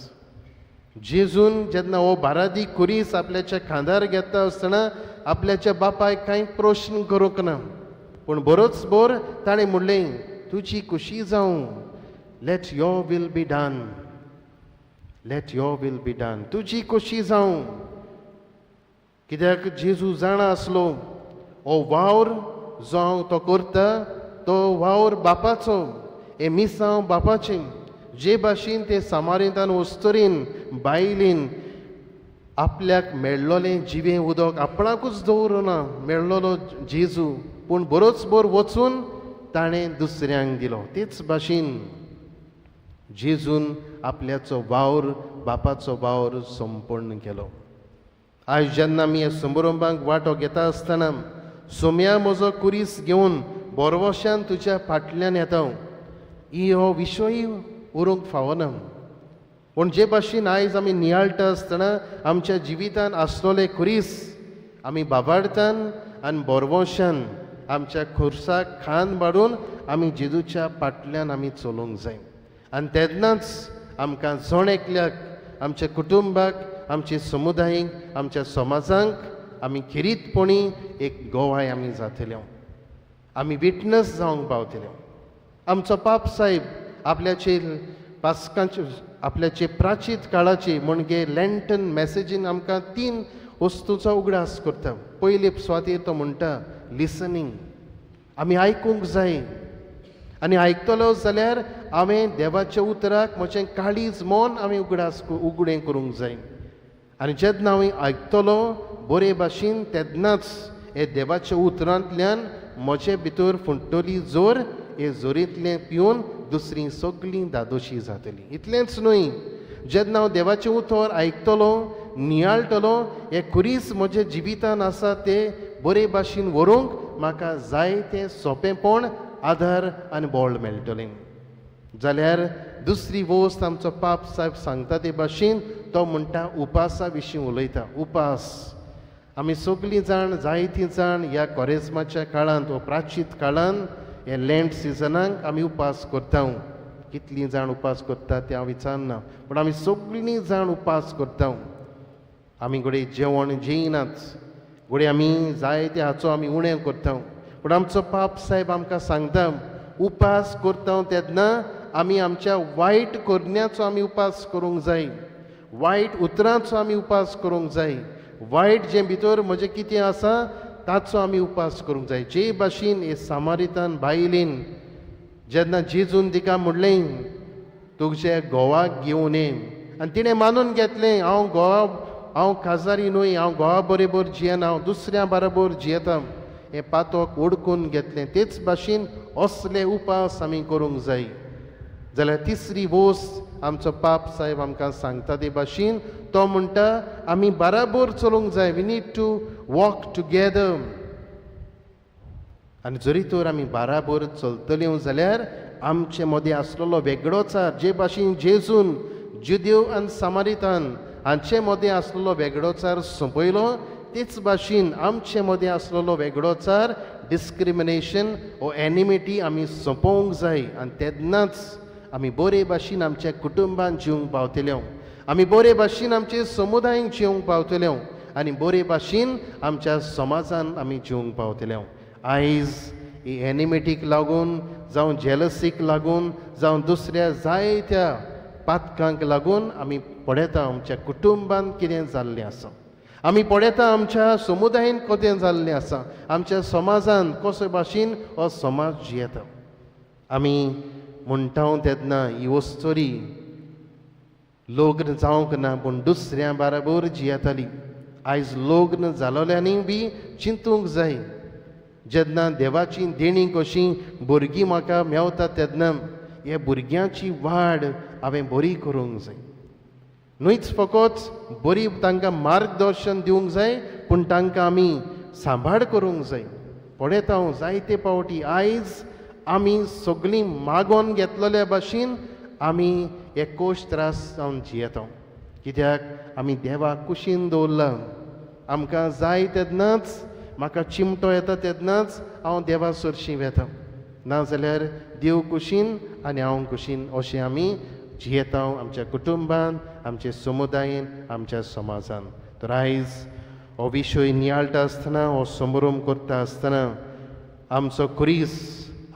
जेजून जेन्ना हो बारादी कुरीस आपल्याच्या खांदार घेता आसतना आपल्याच्या बापायक कांय प्रश्न करूंक ना. पूण बरोच बोर ताणें म्हणलें, तुजी खुशी जावं, let your will be done, let your will be done, तुजी खुशी जावं. कित्याक जेजू जाणा आसलो हो वावर जो हांव तो करता तो वावर बापाचो, हे मिसांव बापाचें. जे भाशेन ते सामारितान वस्तुरीन बायलीन आपल्याक मेळ्ळोलें जिवें उदक आपणाकूच दवरुना, मेळ्ळोलो जेजू, पूण बरोच बोर वचून ताणें दुसऱ्यांक दिलो. तेच भाशेन जेजून आपल्याचो वावर बापाचो वावर संपूर्ण केलो. आयज जेन्ना आमी ह्या समारंभाक वांटो घेता आसतना सोम्या म्हजो कुरीस घेवन बोरवोशान तुज्या फाटल्यान येता, ही हो विशय उरूंक फावना. पूण जे भाशेन आयज आमी नियाळटा आसतना आमच्या जिवितान आसलोले कुरीस आमी बाबाडतान आनी बोरवोशान आमच्या खुर्साक खांद मारून आमी जेजूच्या फाटल्यान आमी चलूंक जाय. आनी तेन्नाच आमकां जण एकल्याक, आमच्या कुटुंबाक, आमच्या समुदायाक, आमच्या समाजांक आमी खिरीतपणी एक गोवाय आमी जातल्यो, आमी विटनस जावंक पावतल्यो. आमचो पाप साहेब आपल्याचे पास्कांचे आपल्याचे प्राचीत काळाची म्हणजे लँटन मॅसेजीन आमकां 3 वस्तूंचो उगडास करता. पयले सुवातेर तो म्हणटा लिसनींग, आमी आयकूंक जाय. आनी आयकतलो जाल्यार हांवें देवाच्या उतराक म्हजें काळीज मन हांवें उगडें करूंक जाय. आनी जेन्ना हांवें आयकतलो बरे भाशेन तेन्नाच हे देवाच्या उतरांतल्यान म्हजे भितर फुंटली जोर, हे जोरींतलें पिवन दुसरीं सगळीं दादोशी जातलीं. इतलेंच न्हय, जेन्ना हांव देवाचें उतर आयकतलो, नियाळटलो, हे खुरीस म्हज्या जिवितान आसा ते बरे भाशेन व्हरूंक म्हाका जाय तें सोंपेपण, आधार आनी बळ मेळटलें. जाल्यार दुसरी वस्त आमचो पाप साहेब सांगता ते भाशेन तो म्हणटा उपासा विशीं उलयता. उपास आमी सगळीं जाण, जायतीं जाण ह्या कोरेजमाच्या काळांत वा प्राचीत काळांत हे लँड सिजनाक आमी उपास करता. कितलीं जाण उपास करता तें हांव विचारना, पूण आमी सगळीं जाण उपास करता. आमी घडये जेवण जेयनात, घडये आमी जायते हाचो आमी उणें करता. पूण आमचो पाप साहेब आमकां सांगता उपास करता तेन्ना आमी आमच्या वायट करण्याचो आमी उपास करूंक जाय, वायट उतरांचो आमी उपास करूंक जाय, वायट जे भितर म्हजें कितें आसा ताचो आमी उपास करूंक जाय. जे भाशेन हे सामारितान बायलेन जेन्ना जेजून तिका म्हणलें तुजे घोवाक घेवन ये, आनी तिणें मानून घेतलें हांव काजारी न्हय, हांव घोवा बरोबर जियेना, हांव दुसऱ्या बरोबर जियेता, हें पातोक ओडकून घेतलें. तेच भाशेन असले उपास आमी करूंक जाय. जाल्यार तिसरी वस्त आमचो पाप साहेब आमकां सांगता ते भाशेन तो म्हणटा आमी बराबर चलूंक जाय. We need to walk together. आनी जरी तर आमी बराबर चलतल्यो जाल्यार आमचे मदें आसलेलो वेगळोचार जे भाशेन जेजून जुदेव आनी सामारितान हांचे मदें आसलेलो वेगळोचार सोंपयलो, तेच भाशेन आमचे मदें आसलेलो वेगळोचार डिस्क्रिमिनेशन ओ एनिमिटी आमी सोंपोवंक जाय. आनी तेन्नाच आमी बरे भाशेन आमच्या कुटुंबान जिवंक पावतल्यो, आमी बरे भाशेन आमचे समुदायाक जिवंक पावतल्यो, आनी बरे भाशेन आमच्या समाजान आमी जिवंक पावतल्यो. आयज ही एनिमिटीक लागून जावं जेलसीक लागून जावं दुसऱ्या जायत्या पातकांक लागून आमी पळयता आमच्या कुटुंबान कितें जाल्लें आसा, आमी पळयता आमच्या समुदायान कितें जाल्लें आसा, आमच्या समाजान कसो भाशेन हो समाज जियेता. आमी म्हणटा तेन्ना ही वस्तोरी लग्न जावंक ना पूण दुसऱ्या बरोबर जियेताली. आयज लग्न जालोल्यांनी बी चिंतूंक जाय. जेन्ना देवाची देणी कशी भुरगीं म्हाका मेवता तेन्ना हे भुरग्यांची वाड हांवें बरी करूंक जाय. न्हयच फकत बरी तांकां मार्गदर्शन दिवंक जाय पूण तांकां आमी सांबाळ करूंक जाय. पळयता हांव जायते पावटी आयज आमी सगळीं मागोन घेतलेल्या भाशेन आमी हे कोश त्रास जावन जियेता. कित्याक आमी देवाक कुशीन दवरला. आमकां जाय तेन्नाच म्हाका चिमटो येता तेन्नाच हांव देवा सरशीं वेता नाजाल्यार देव कुशीन आनी हांव कुशीन अशें आमी जियेता आमच्या कुटुंबान आमच्या समुदायान आमच्या समाजान तर आयज हो विशय नियाळटा आसतना हो समारंभ करता आसतना आमचो कुरीस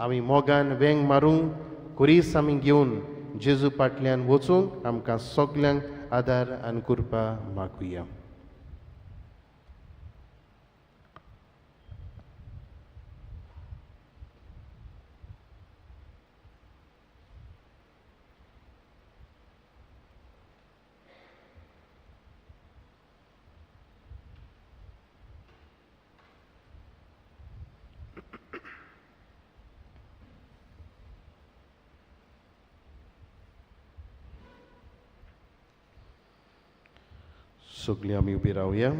आमी मोगान वेंग मारूंक कुरीस आमी घेवन जेजू फाटल्यान वचूंक आमकां सगल्यांक आदार आनी कृपा मागुया. सगळीं आमी उबी रावया.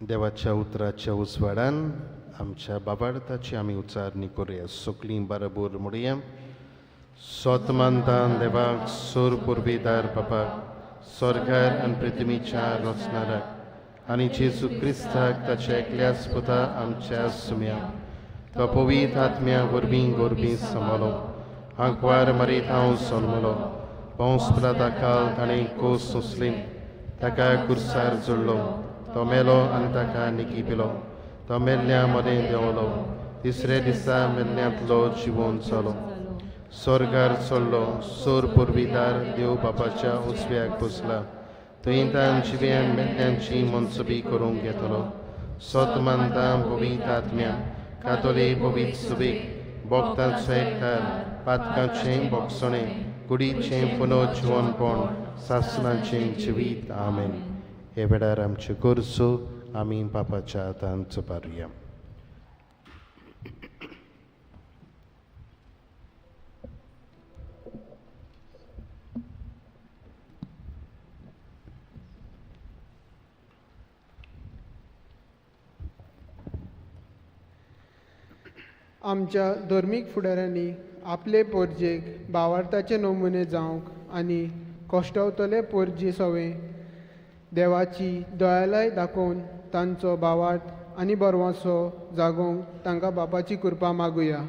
देवाच्या उतराच्या उजवाडान आमच्या बाबार्थाची आमी उच्चारणी करुया. सगळीं बरोबर म्हणुया. सोतमानतान देवाक सोर पुर्विदार बापाक स्वर्गार आनी पृथ्वीच्या रचणाराक आनी जेजू क्रिस्ताक ताच्या एकल्याच पुता आमच्या सुम्याक तो पवित्र आत्म्या वरवीं गोरबी समलो आंकवार मरीत हांव सोनमलो पोंस पिलाता काल ताणें कोस सोंसली ताका कुर्सार जोडलो तो मेलो आनी ताका निकिपिलो तो मेल्ल्या मदें देंवलो तिसरे दिसा मेल्ल्यांतलो जिवोन जालो स्वर्गार चडलो सोर पुर्विदार देव बापाच्या उजव्याक बसला थंय तान जिव्यान मेल्ल्यांची मनसुबी करूंक येतलो सोतमानतां पवित्र आत्म्या कातोली पवित्र सुबेक भोगतांचो एकठार पातकांचें भोगसणें कुडीचें पुनर्जिवनपण सासणाचें जिवीत आमेन. हे वेळार आमच्यो गरजो आमी बापाच्या हातांत चुपारुया. आमच्या धर्मीक फुडाऱ्यांनी आपले पोरजेक भावार्थाचे नमुने जावंक आनी कोश्टवतले पोरजी सवें देवाची दयालाय दाखोवन तांचो भावार्थ आनी बरवासो जागोवंक तांकां बापाची कृपा मागुया.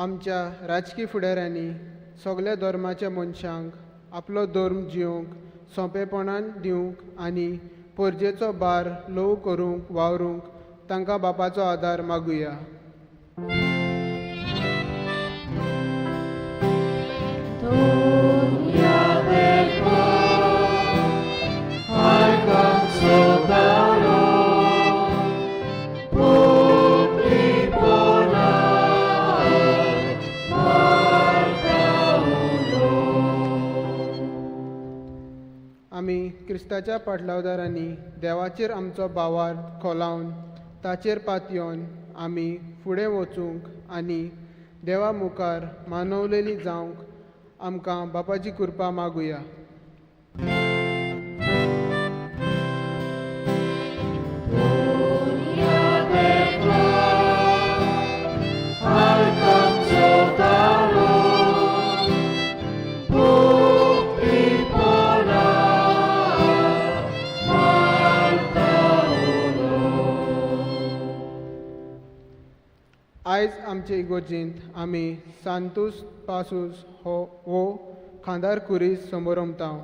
आमच्या राजकीय फुडाऱ्यांनी सगळ्या धर्माच्या मनशांक आपलो धर्म जियोंक सोंपेपणान दिवंक आनी पोरजेचो भार ल्हव करूंक वावरूंक तांकां बापाचो आदार मागुया. आमी क्रिस्ताच्या पाटलावदारांनी देवाचेर आमचो भावार्थ खोलावन ताचेर पातयोन आमी फुडें वचूंक आनी देवा मुखार मानवलेली जावंक आमकां बापाची कृपा मागुया. आयज आमचे इगोर्जींत आमी सांतूस पासूस हो खांदार कुरीस समोरमतांव.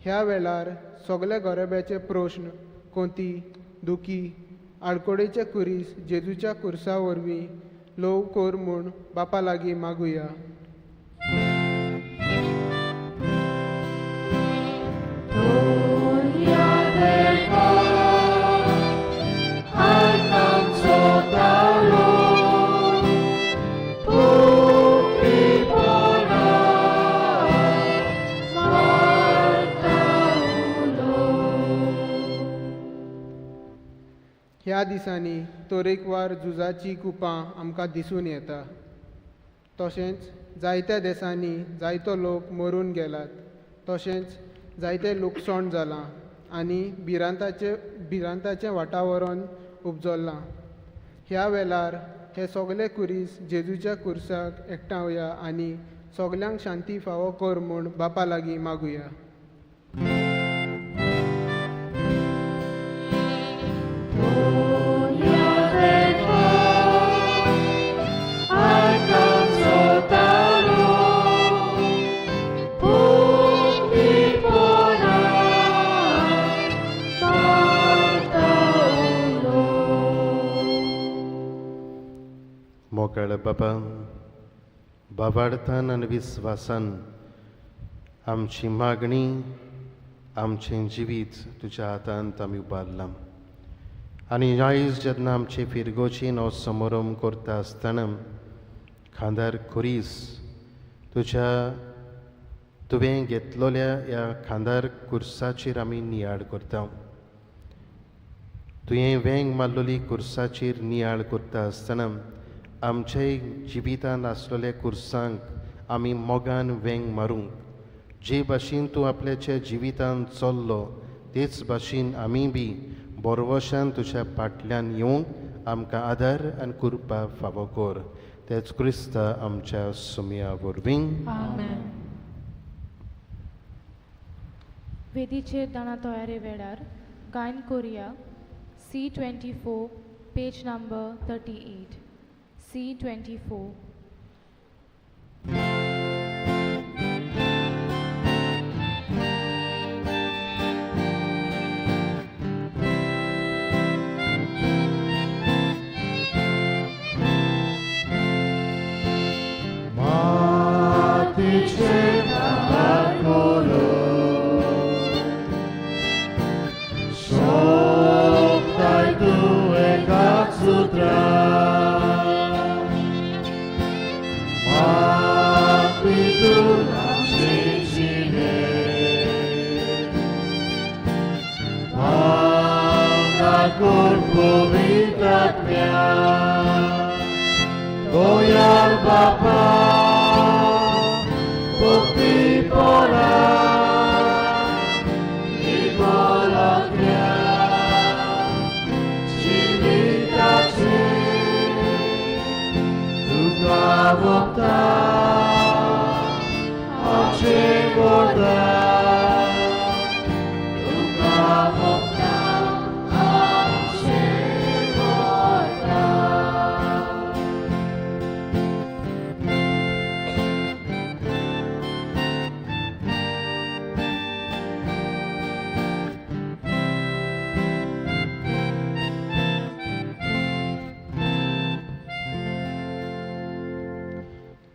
ह्या वेळार सगळे गरब्याचे प्रश्न कोंती दुखी आडकोडेचे कुरीस जेजूच्या कुर्सा वरवीं ल्हव कोर म्हूण बापा लागीं मागुया. ह्या दिसांनी तरेकवार झुजाची कुपां आमकां दिसून येता. तशेंच जायत्या देशांनी जायतो लोक मरून गेलात. तशेंच जायते लुकसाण जालां आनी भिरांताचें वातावरण उपजल्लां. ह्या वेळार हे सगळे कुरीस जेजूच्या कुर्साक एकठांवया आनी सगल्यांक शांती फावो कर म्हूण बापा लागीं मागुया. मोकळ बाबा, बाबार्थान आनी विस्वासान आमची मागणी, आमचें जिवीत तुज्या हातांत आमी उबारलां. आनी आयज जेन्ना आमचे फिरगोची हो समारंभ करता आसतना खांदार खुरीस तुवें घेतलेल्या ह्या खांदार कुर्साचेर आमी नियाळ करता. तुवें वेंग मारलेली कुर्साचेर नियाळ करता आसतना आमच्या जिवितांत आसलेल्या कुर्सांक आमी मोगान वेंग मारूंक, जे भाशेन तूं आपल्याच्या जिवितांत चल्लो तेच भाशेन आमी बी बोरवशान तुज्या फाटल्यान येवंक आमकां आदार आनी कृपा फावो कर. तेच क्रिस्त आमच्या सुमया वरवीं. वेदीचेर दाना तयारे वेळार गायन करुया C24 पेज नंबर 38. C24.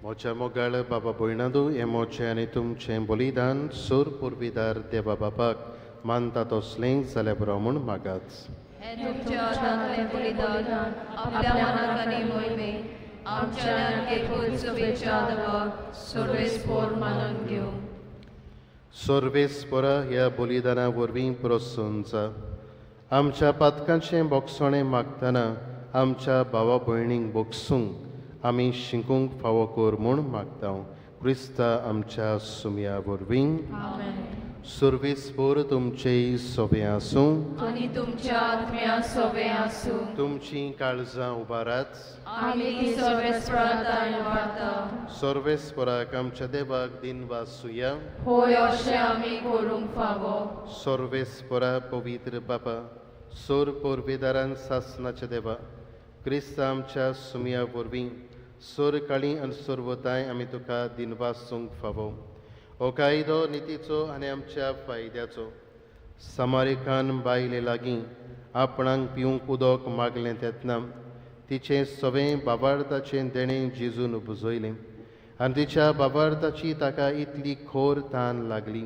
मोच्या मोगाळ बाबा भयणादू हे मोचें आनी तुमचें बलिदान सूर पुर्विदार देवा बापाक मानता तसलें जाल्यार बरो म्हूण मागात. हे तुमच्या हातांतलें बलिदान आपल्या मनाक आनी मोहिमेक आमच्या एकूच शुभेच्छा दवक सर्वेस्पोर मानून घेवं. सर्वेस्परा ह्या बलिदाना वरवीं प्रोत्सून जा. आमच्या पातकांचें बोगसणें मागतना आमच्या भावा भयणींक बोगसूंक आमी शिकूंक फावो कर म्हूण मागता. क्रिस्ता आमच्या सुमया वरवीं. सर्वेस्पोर तुमचेय सोबे आसूं आनी तुमच्या आत्म्या सोबे आसूं. तुमचीं काळजां उबारात. आमी ती सर्वेस्परांताय वार्ता. सर्वेस्पराक आमच्या देवाक दिनवासुया. होय अशें आमी करूंक फावो. सर्वेस्परा पवित्र बापा, सोर पोरबेदारान सासनाच्या देवा, क्रिस्त आमच्या सुमया वरवीं सोर काळी आनी सर्वताय आमी तुका दिनवासूंक फावो. हो कायदो नितीचो आनी आमच्या फायद्याचो. समारिकान बायले लागीं आपणाक पिवंक उदक मागलें तेन्ना तिचें सवें बाबार्थाचें देणें जेजून बुजयलें आनी तिच्या बाबार्थाची ताका इतली खोर तान लागली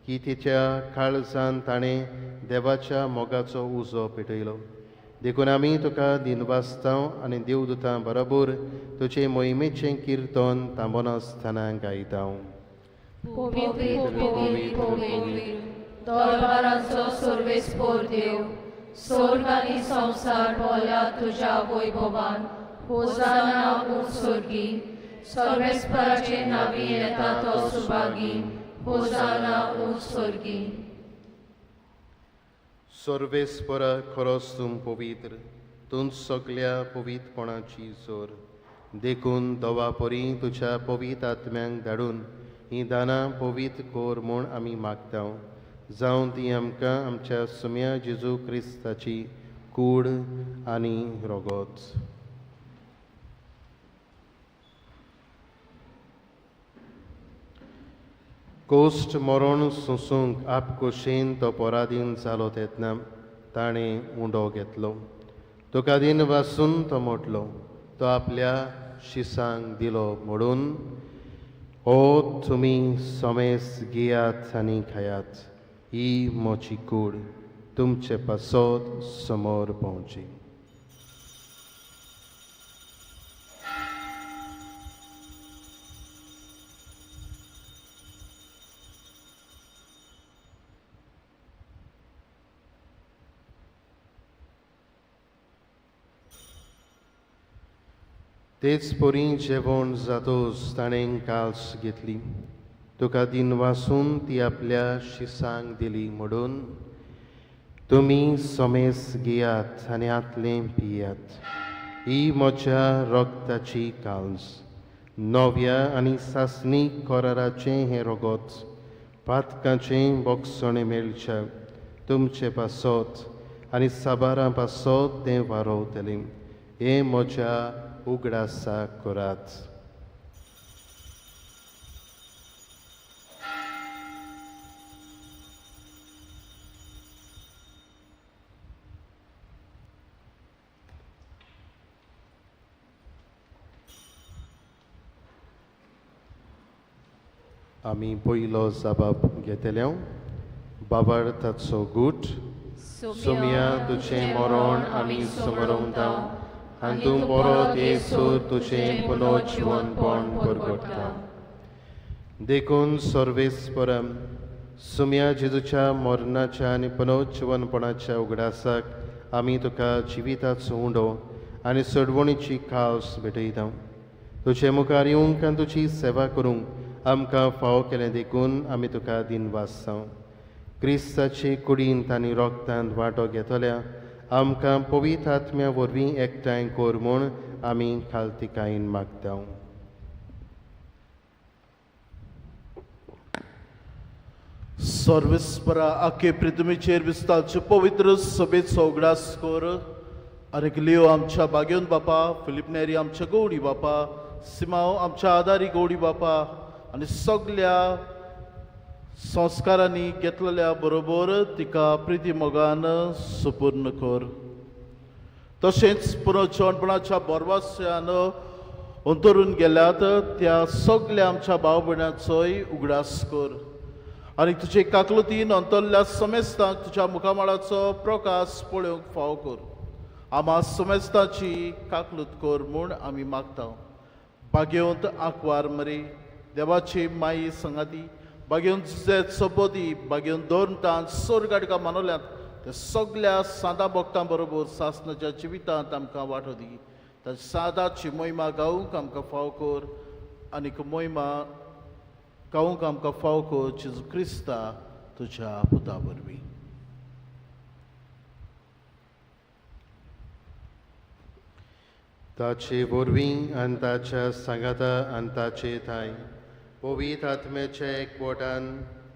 की तिच्या काळजान ताणें देवाच्या मोगाचो उजो पेटयलो. देखून आमी तुका दिनवासतांव आनी देवदूतां बरोबर तुजे मोहिमेचें किर्तन थांबनासतना गायता. पवित्र दरबाराचो सर्वेस्पोर देव, स्वर्ग आनी संवसार भोवल्या तुज्या वैभवान होसाना उंचसुर्गी सर्वेस्पराचे नावी येता तो सुभागी होसाना उंचसुर्गी सर्वेस्पर खरोच तूं पवित्र तूं सगळ्या पवित्रपणाची जोर देखून दवा परी तुज्या पवित्र आत्म्यांक धाडून ही दानां पवित्र कोर म्हूण आमी मागता जावं ती आमकां आमच्या सुम्या जेजू क्रिस्ताची कूड आनी रोगोत. कोश्ट मरण सोसूंक आपकोशेन तो पराधीन जालो तेन्ना ताणें उंडो घेतलो. तुका दिन वासून तो मोटलो तो आपल्या शिसांक दिलो म्हणून ओ तुमी सोमेस घेयात आनी खायात ही मोची कूड तुमचे पासत समोर पावची. तेच परी जेवण जातोच ताणें काल्स घेतली. तुका दिन वासून ती आपल्या शिसांक दिली म्हणून तुमी सोमेस घेयात आनी आतलें पियात ही म्हज्या रगताची काल्स नव्या आनी सासणी कोराराचें हें रोगोत पातकाचें बोगसणें मेळचें तुमचे पासत आनी साबारां पासत तें वारोवतलें हें म्हज्या उगडासा करात. आमी पयलो जबाब घेतले. बाबार्थाचो गूट सुम्या तुजें मरण आमी समरोंता आनी तूं परत येसूर तुजें पुनर्जीवनपण परगटता. देखून सर्वेस्परम सुम्या जेजूच्या मरणाच्या आनी पुनर्जीवनपणाच्या उगडासाक आमी तुका जिविताचो उंडो आनी सडवणीची खास भेटयता. तुजे मुखार येवंक आनी तुजी सेवा करूंक आमकां फाव केलें देखून आमी तुका दिनवासता. क्रिस्ताचे कुडींत आनी रोगतांत वांटो घेतल्या आमकां पवित्र आत्म्या वरवीं एकठांय कोर म्हूण आमी खालतिकायेन मागता. सर्वेस्परा आखे पृथ्वीचेर विस्तारचे पवित्र सभेचो उगडास कर आनी लिओ आमच्या बागेवन बापा फिलिप नेरी आमच्या गवडी बापा सिमांव आमच्या आदारी गवडी बापा आनी सगळ्या संस्कारांनी घेतलेल्या बरोबर तिका प्रिती मोगान सुपूर्ण कर. तशेंच पुनर्जीवनपणाच्या बोरवास्यान अंतरून गेल्यात त्या सगळ्या आमच्या भाव भयणांचोय उगडास कर आनी तुजे काकलुतीन अंतरल्या समेस्तांक तुज्या मुखामळाचो प्रकाश पळोवंक फाव कर. आमा समेस्ताची काकलूत कर म्हूण आमी मागता. बागेवंत आंकवार मरे देवाची माई संगाती बागेवंत जे चपोती बागेवंत दोन तांत सोर गाडका मानवल्यात त्या सगळ्या सादा भक्तां बरोबर सासणाच्या जिवितांत आमकां वांटो दी. त्या सादाची मोहिमा गावूंक आमकां फाव कर आनीक मोहिमा गावूंक आमकां फाव कर जेजू क्रिस्ता तुज्या पुता वरवीं. ताचे वरवीं आनी ताच्या सांगाता आनी ताचे थंय पवित्र आत्म्याच्या एकवटान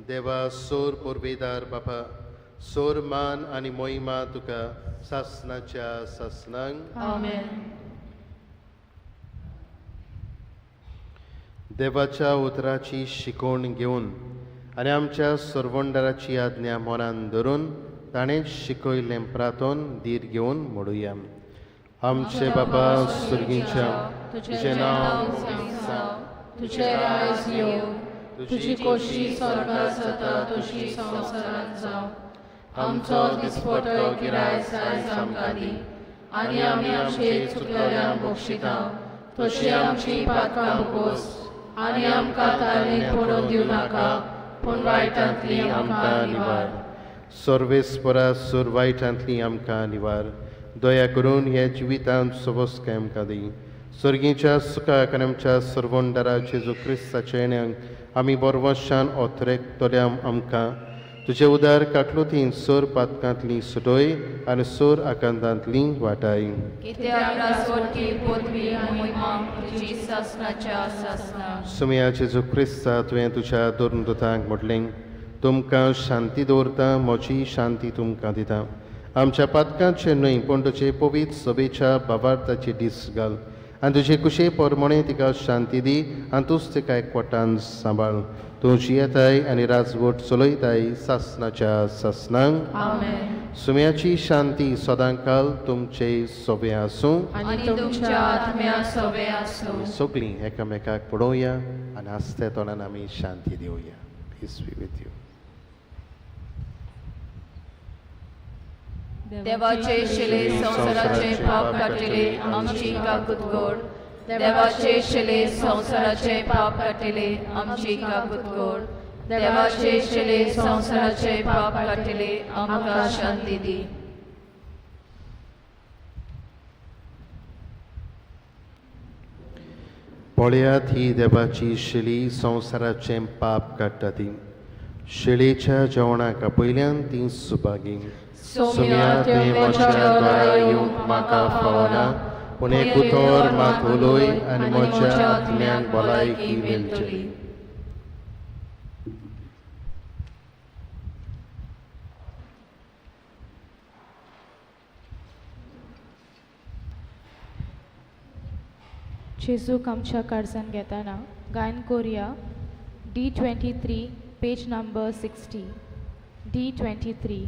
देवा सोर पुर्वेदार बापा सोर मान आनी मोहिमा तुका सासणाच्या सासणांक. आमेन. देवाच्या उतराची शिकोवण घेवन आनी आमच्या सर्वंडाराची आज्ञा मनान धरून ताणें शिकयलें प्रार्थोन धीर घेवन म्हणुया. आमचे बाबा सुर्गीच्या तुजें नांव तुझे राज येवं तुझी खोशी स्वर्गांत जाता तशी संवसारांत जावं. आमचो दिसपटो गिरायक आयज आमकां दी आनी आमी आमचे चुकलेल्यांक बक्षिता तशी आमची पातकां बकोस आनी आमकां तारणेक पडूंक दिवं नाका पूण वायटांतली आमकां निवार. सर्वेस्परा सूर वायटांतली आमकां निवार दया करून हे जिवितांत सोबोसकाय आमकां दी सर्गीच्या सुखाक आनी आमच्या सर्वोंडारा जेजू क्रिस्ताच्या येण्याक आमी बोरवशान ओतरेक तोल्याम आमकां तुजे उदार काकलुतीन सोर पातकांतली सुटोय आनी सोर आकांतांतली वाटाय कित्याक रासवटी पोतवी आनी महिमा तुजी सासणाच्या सासना सुमया जेजू क्रिस्ता तुवें तुज्या दोरदूतांक म्हटलें तुमकां शांती दवरता म्हजी शांती तुमकां दिता आमच्या पातकांचे न्हय पूण तुजे पवित्र सभेच्या बाबार्थाची दीस घाल आनी तुजे कुशे पोरमोणे तिका शांती दी आनी तूंच तिका एकवटान सांबाळ तूं जियेताय आनी राजवट चलयताय सासणाच्या सासनांक आमेन सुम्याची शांती सदांकाल तुमचे सोबे आसूं आनी तुमच्या आत्म्या सोबे आसूं सगळीं एकामेकाक पळोवया आनी आस्ते तोंडान आमी शांती दिवया पीस बी विथ यू देवाचे शिले संसाराचे पाप काटिले आमची काकूत गोड देवाचे शिले संसाराचे पाप काटिले आमची काकूत गोड देवाचे शिले संसाराचे पाप काटिले आमकां शांती दी पळयात ही देवाची शिली संसाराचें पाप काडटा ती शिलेच्या जेवणाक पयल्यान ती सुभागी सुम्या तुवें म्हज्या दोळा येवंक म्हाका फावना पूण एक उतर म्हाका उलोय आनी म्हज्या आत्म्याक भलायकी मेळटली जेजूक आमच्या काळजान घेताना गायन कोरया D23 page number 60 D23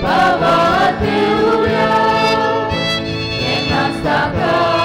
Baba Teula, que nas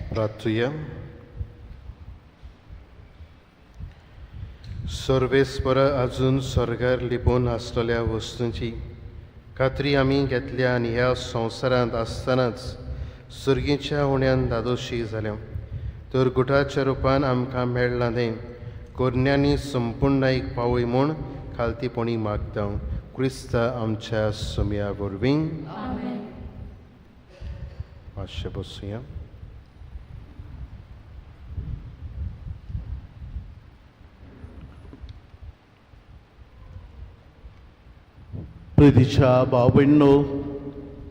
प्रार्थुया. सर्वेस्पर अजून स्वर्गार लिपून आसलेल्या वस्तूंची खात्री आमी घेतल्या आनी ह्या संवसारांत आसतनाच सुर्गेच्या उण्यान दादोशी जाल्या. तर गुटाच्या रुपान आमकां मेळ्ळां तें कोरण्यांनी संपूर्णायक पावय म्हूण खालतीपणी मागता. क्रिस्ता आमच्या सुमया वरवीं. मातशें बसूया. प्रितीच्या भाव भयणो,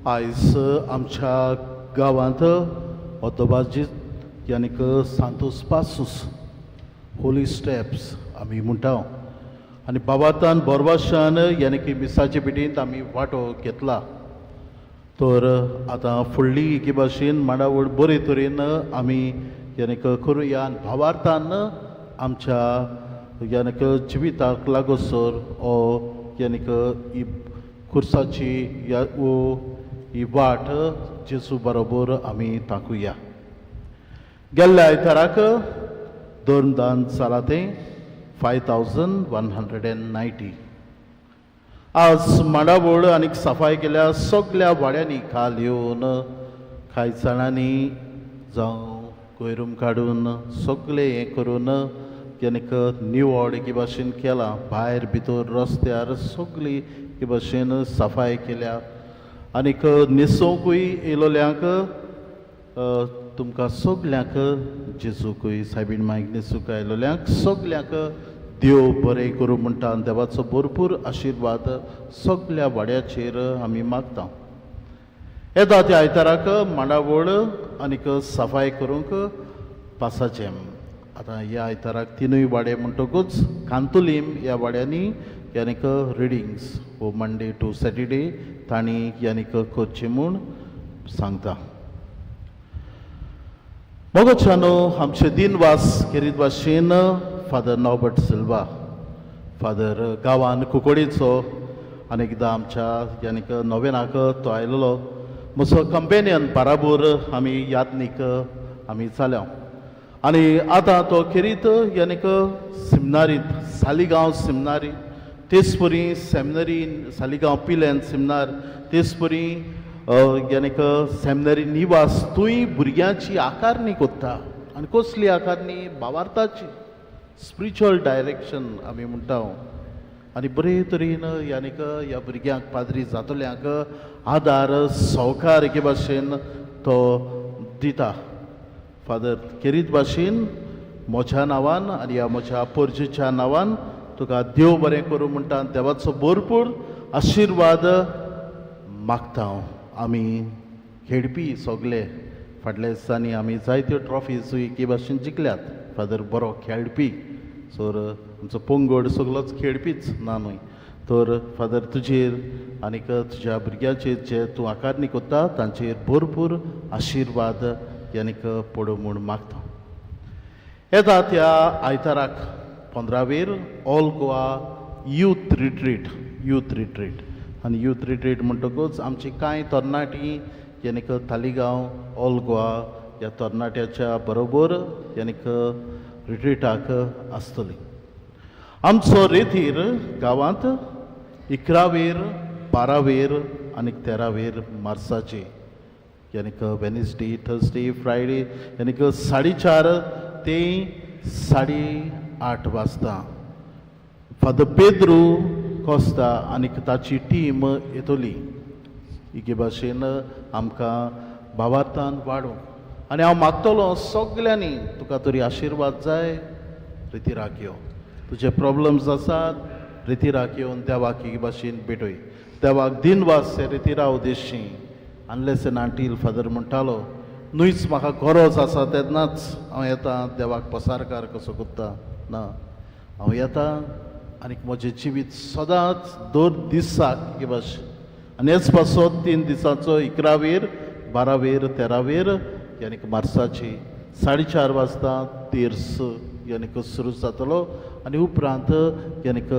आयज आमच्या गांवांत ऑतोबाजीत यानीक सांतोस पासूस होली स्टेप्स आमी म्हणटा आनी बाबातान बोरवाशान यानीक मिसाचे पिटींत आमी वांटो घेतला. तर आतां फुडली एके भाशेन मांडावळ बरे तरेन आमी यानीक करुया आनी भावार्थान आमच्या यानीक जिविताक लागोसर हो यानीक ही खुर्साची ही वाट जेजू बरोबर आमी तांकुया. गेल्ल्या आयताराक धर्मदान जालां तें 5190. आज मांडावळ आनीक सफाई केल्या सगळ्या वाड्यांनी खाल येवन कांय जाणांनी जावं कोयरूम काडून सगळें हें करून यानीक निवड एके भाशेन केला. भायर भितर रस्त्यार सगळी एके भाशेन सफाई केल्या. आनीक न्हेसोवंकूय येयलोल्यांक तुमकां सगल्यांक जेजूकूय सायबीण मांयक न्हेसूंक आयलोल्यांक सगल्यांक देव बरें करूं म्हणटा. देवाचो भरपूर आशिर्वाद सगळ्या वाड्याचेर आमी मागता. येता त्या आयताराक मांडावळ आनीक सफाई करूंक पासाचें. आतां ह्या आयताराक तिनूय वाडे म्हणटकूच कांतोलीम ह्या वाड्यांनी यानीक रिडिंग्स वो मंडे टू सॅटर्डे तांणी यानीक करचें म्हूण सांगता. मोगोच्यानो आमचे दिनवास केरीत भाशेन फादर नॉबर्ट सिल्वा, फादर गांवान कुंकोडेचो आनी एकदां आमच्या यानीक नोवेनाक तो आयलोलो. म्हजो कंपेनियन बाराबोर आमी यादनीक आमी जाल्या. आनी आतां तो खेरीत यानीक सिमनारींत सालिगांव सिमनारी, तेचपरी सेमिनरी सालिगांव पिलेन सिमनार, तेचपरी यानीक सेमिनरी निवास थंय भुरग्यांची आकारणी कोत्ता. आनी कसली आकारणी? भावार्थाची, स्पिरिच्युअल डायरेक्शन आमी म्हणटा. आनी बरे तरेन यानीक ह्या भुरग्यांक पाद्री जातल्यांक आदार सहकार एके भाशेन तो दिता. फादर केरीत भाशेन म्हज्या नांवान आनी ह्या म्हज्या पोरजेच्या नांवान तुका देव बरें करूं म्हणटा. देवाचो भरपूर आशिर्वाद मागता. आमी खेळपी सगळे फाटल्या दिसांनी आमी जायत्यो ट्रॉफीज एके भाशेन जिखल्यात. फादर बरो खेळपी, सर आमचो पंगड सगळोच खेळपीच ना न्हय. तर फादर तुजेर आनीक तुज्या भुरग्यांचेर जे तूं आकारणी कोत्ता तांचेर भरपूर आशिर्वाद यानीक पडो म्हूण मागता. येता त्या आयताराक 15वेर ऑल गोवा यूथ रिट्रीट आनी यूथ रिट्रीट म्हणटकूच आमची कांय तरणाटी यानीक तालिगांव ऑल गोवा ह्या तरणाट्याच्या बरोबर यानीक रिट्रीटाक आसतली. आमचो रेथीर गांवांत 11वेर 12वेर आनी 13वेर मार्चाचे यानीक वेनसडे थर्सडे फ्रायडे यानीक 4:30 ते 8:30 वाजता फादर पेद्रू कोस्ता आनीक ताची टीम येतली. एके भाशेन आमकां भावार्थान वाडोवंक आनी हांव मागतलों सगल्यांनी तुका तरी आशिर्वाद जाय. रितीराक यो, तुजे प्रॉब्लम्स आसात रितीराक येवन देवाक एके भाशेन भेटय. देवाक दिनवास हे रितीरा उद्देशी अनलेस एन अंटील फादर म्हणटालो न्हूच म्हाका गरज आसा तेन्नाच हांव येता देवाक पसारकार कसो कोत्ता. ना, हांव येता आनीक म्हजें जिवीत सदांच दर दिसाक एके भाशेन आनी हेच पासत 3 दिसांचो 11वेर 12वेर 13वेर यानीक मार्चाची 4:30 वाजता तेर्स यानीक सुरू जातलो आनी उपरांत यानीक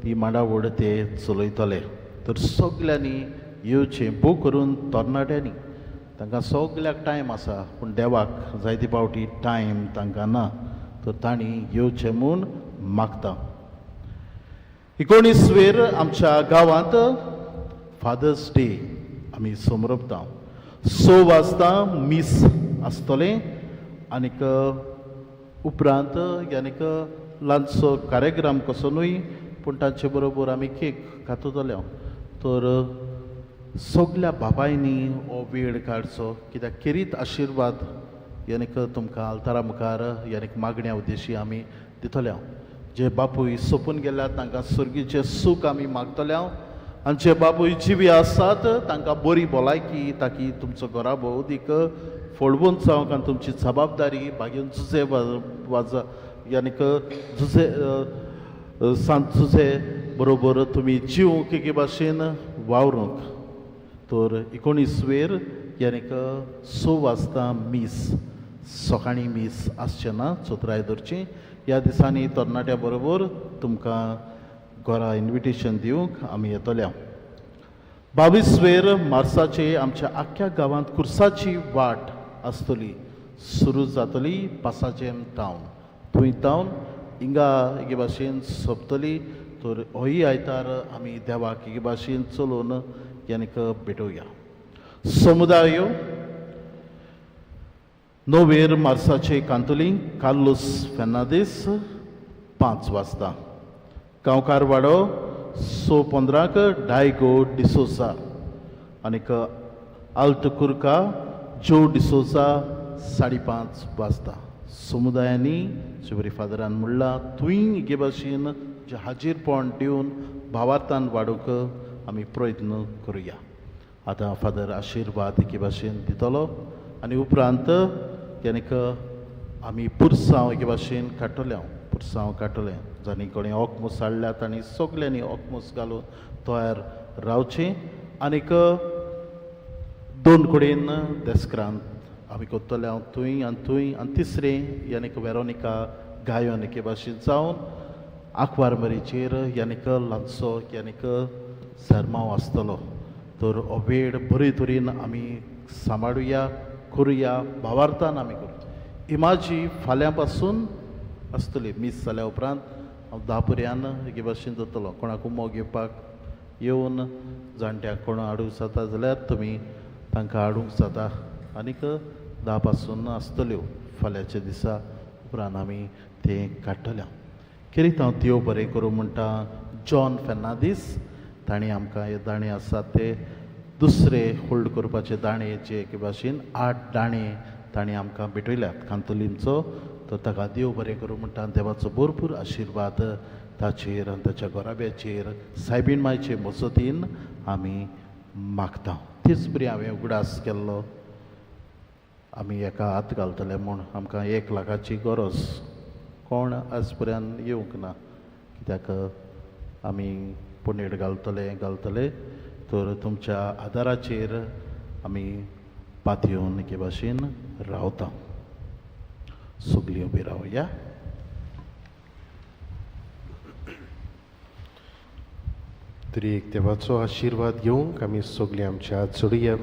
ती मांडावळ ते चलयतले. तर सगल्यांनी येवचें भोव करून तरणाट्यांनी तांकां सगल्याक टायम आसा पूण देवाक जायते फावटी टायम तांकां ना तर तांणी येवचें म्हूण मागता 19 आमच्या गांवांत फादर्स डे आमी समरपता 6 वाजता मीस आसतलें आनीक उपरांत यानीक ल्हानसो कार्यक्रम कसोनूय पूण तांचे बरोबर आमी केक खातले तर सगल्या बाबायनी हो वेळ काडचो कित्याक किरीत आशिर्वाद यानीक तुमकां आल्तारा मुखार यानीक मागण्या उद्देशी आमी दितले जे बापूय सोंपून गेल्यात तांकां सर्गीचें सूख आमी मागतले आनी जे बापूय जिवी आसात तांकां बरी भलायकी ताकी तुमचो घरा भोंवदीक फळवून जावंक आनी तुमची जबाबदारी बागेन झुजे यानीक झुजे सांत झुजे बरोबर तुमी जिवंक एके भाशेन वावरूंक तर 19 यानीक 6 वाजता मीस सकाळीं मीस आसचें ना चोत्रायदरची ह्या दिसांनी तरणाट्या बरोबर तुमकां घरा इन्विटेशन दिवंक आमी येतले 22 मार्चाचे आमच्या आख्या गांवांत कुर्साची वाट आसतली सुरू जातली पासाचेम टावन थंय टावन हिंगा एके भाशेन सोंपतली तर होय आयतार आमी देवाक एके भाशेन चलोवन यानीक भेटोवया समुदाय 9 मार्चाचे कांतोली कार्लोस फेर्नांदीस 5 वाजता गांवकार वाडो 6:15 डायगो डिसोसा आनीक आल्त कुर्का जो डिसोसा 5:30 वाजता समुदायांनी शिवरी फादरान म्हणलां तुंय एके भाशेन जे हाजीरपण दिवन भावार्थान वाडोवंक आमी प्रयत्न करुया आतां फादर आशिर्वाद एके भाशेन दितलो आनी उपरांत यानीक आमी पुरसांव एके भाशेन काडटले जांणी कोणें ओकमूस हाडल्यात आनी सगल्यांनी ओकमूस घालून तयार रावचें आनीक 2 कडेन देस्क्रांत आमी कोत्तले थंय आनी तिसरें यानीक वेरोनिका गायन एके भाशेन जावन आंकवारमरीचेर यानीक ल्हानसो यानीक सरमांव आसतलो तर हो वेळ बरे तरेन आमी सांबाळुया करुया भावार्थान आमी करूं इमाजी फाल्यां पासून आसतली मीस जाल्या उपरांत हांव 10 पर्यान एके भाशेन जातलो कोणाक उमो घेवपाक येवन जाणट्यांक कोण हाडूंक जाता जाल्यार तुमी तांकां हाडूंक जाता आनीक 10 पासून आसतल्यो फाल्यांच्या दिसा उपरांत आमी तें काडटले कितें हांव त्यो बरें करूं म्हणटा जॉन फेर्नांदीस ताणें आमकां हे दाणे आसात ते दुसरे होल्ड करपाचे दाणे जे एके भाशेन 8 दाणे ताणें आमकां भेटयल्यात कांतोलींचो तर ताका देव बरें करूं म्हणटा देवाचो भरपूर आशिर्वाद ताचेर आनी ताच्या घोराब्याचेर सायबीण मायचे मजतीन आमी मागता तीच बरी हांवें उगडास केल्लो आमी एका हात घालतले म्हूण आमकां 1 लाखाची गरज कोण आज पर्यंत येवंक ना कित्याक आमी पुणेड घालतले तर तुमच्या आदाराचेर आमी पातयेवन एके भाशेन रावता सगळीं उबी रावया तरी एक देवाचो आशिर्वाद घेवंक आमी सगळीं आमच्या हात जोडुया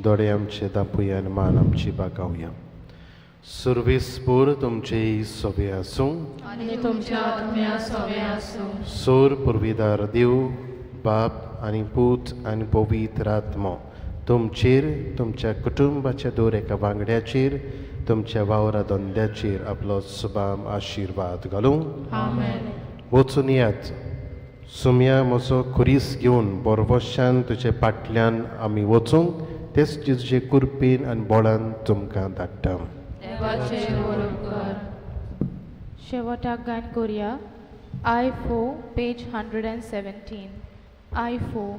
दोळे आमचे दापुया आनी मान आमची बागावया सर्वेस्पूर तुमचे सोबे आसूं आनी तुमच्या आत्म्या सोबे आसूं सोर पुर्विदार देव बाप आनी पूत आनी पवित्र आत्मो तुमचेर तुमच्या कुटुंबाच्या दर एका वांगड्याचेर तुमच्या वावरा धंद्याचेर आपलो सुबाम आशिर्वाद घालूं आमेन वचून यात सुम्या म्हजो खुरीस घेवन बोरवशान तुजे फाटल्यान आमी वचूंक तेच तुजे कुरपेन आनी बोळान तुमकां धाडटा देवाचे बरोबर शेवटाक गायन करुया I4 पेज 117 I4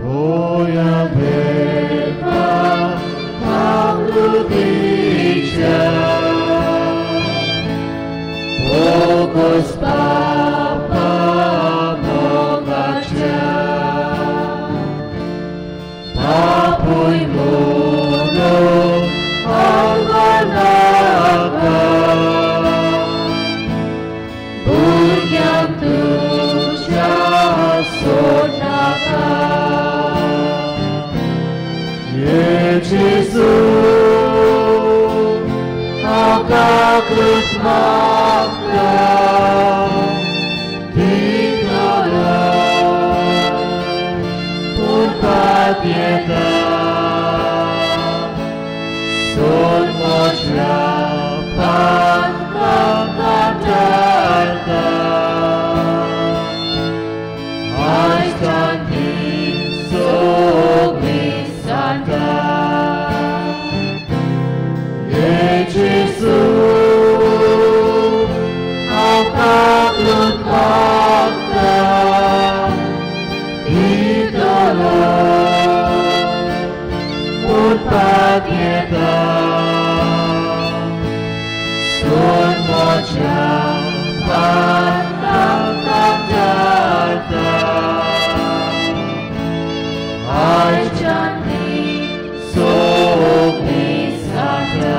Toya भक्त तितलो उरपाक येता सोड म्हज्या पातकाक काटारता आयज तांती सगळीं सांगता हे जेसू हांव काकून मागता तितलो उरपाक येता सोड म्हज्या पातकाक काटारता आयज तांती सगळीं सांगता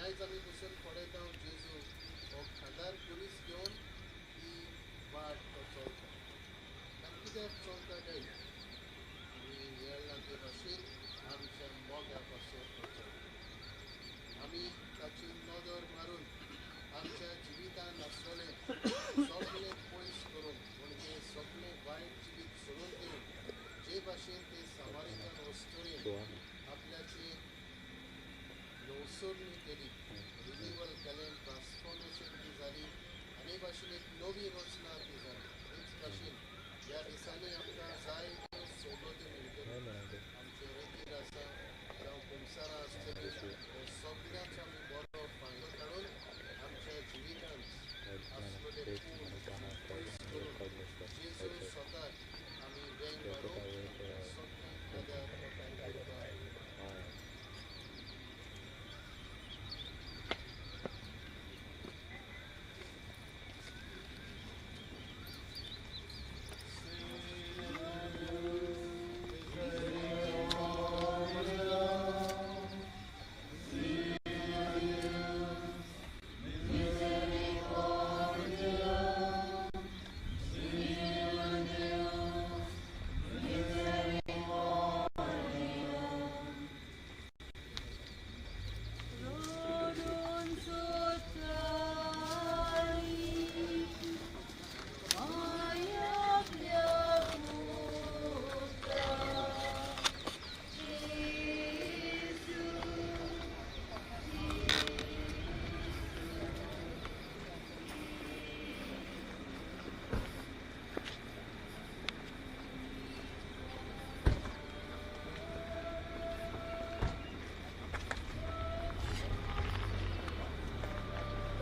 आयज आमी बसून पळयता जेजू हो खांदार कुरीस घेवन ही वाट तो चलता आनी कित्याक चलता काय आमी वेळ ते भाशेन आमच्या मोगा पासून तो चलता आमी ताची नदर मारून आमच्या जिवितान आसलेले सगळे पयस करून म्हणजे सगळे वायट जिवीत सोडून दिवन जे भाशेन ते सामारिकन वस्तुरेन आपल्याची नवसोडणी केली रिन्यूवल केलें ट्रान्सफॉर्मेशन ती जाली आनी भाशेन एक नवी रचना ती जाली तेच भाशेन ह्या दिसांनी आमकां जाय त्यो सवलती मेळटल्यो आमचे रेतीर आसा जावं कुमसारां आसतलीं सगळ्यांचो आमी बरो फायदो काडून आमच्या जिवितांत आसलेले पूण पयस करून जेजू स्वताक आमी वेंग मारूंक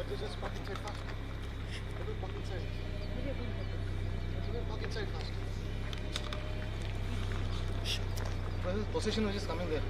Just park inside fast. Everyone park inside. Everyone park inside fast. Well, possession is coming there.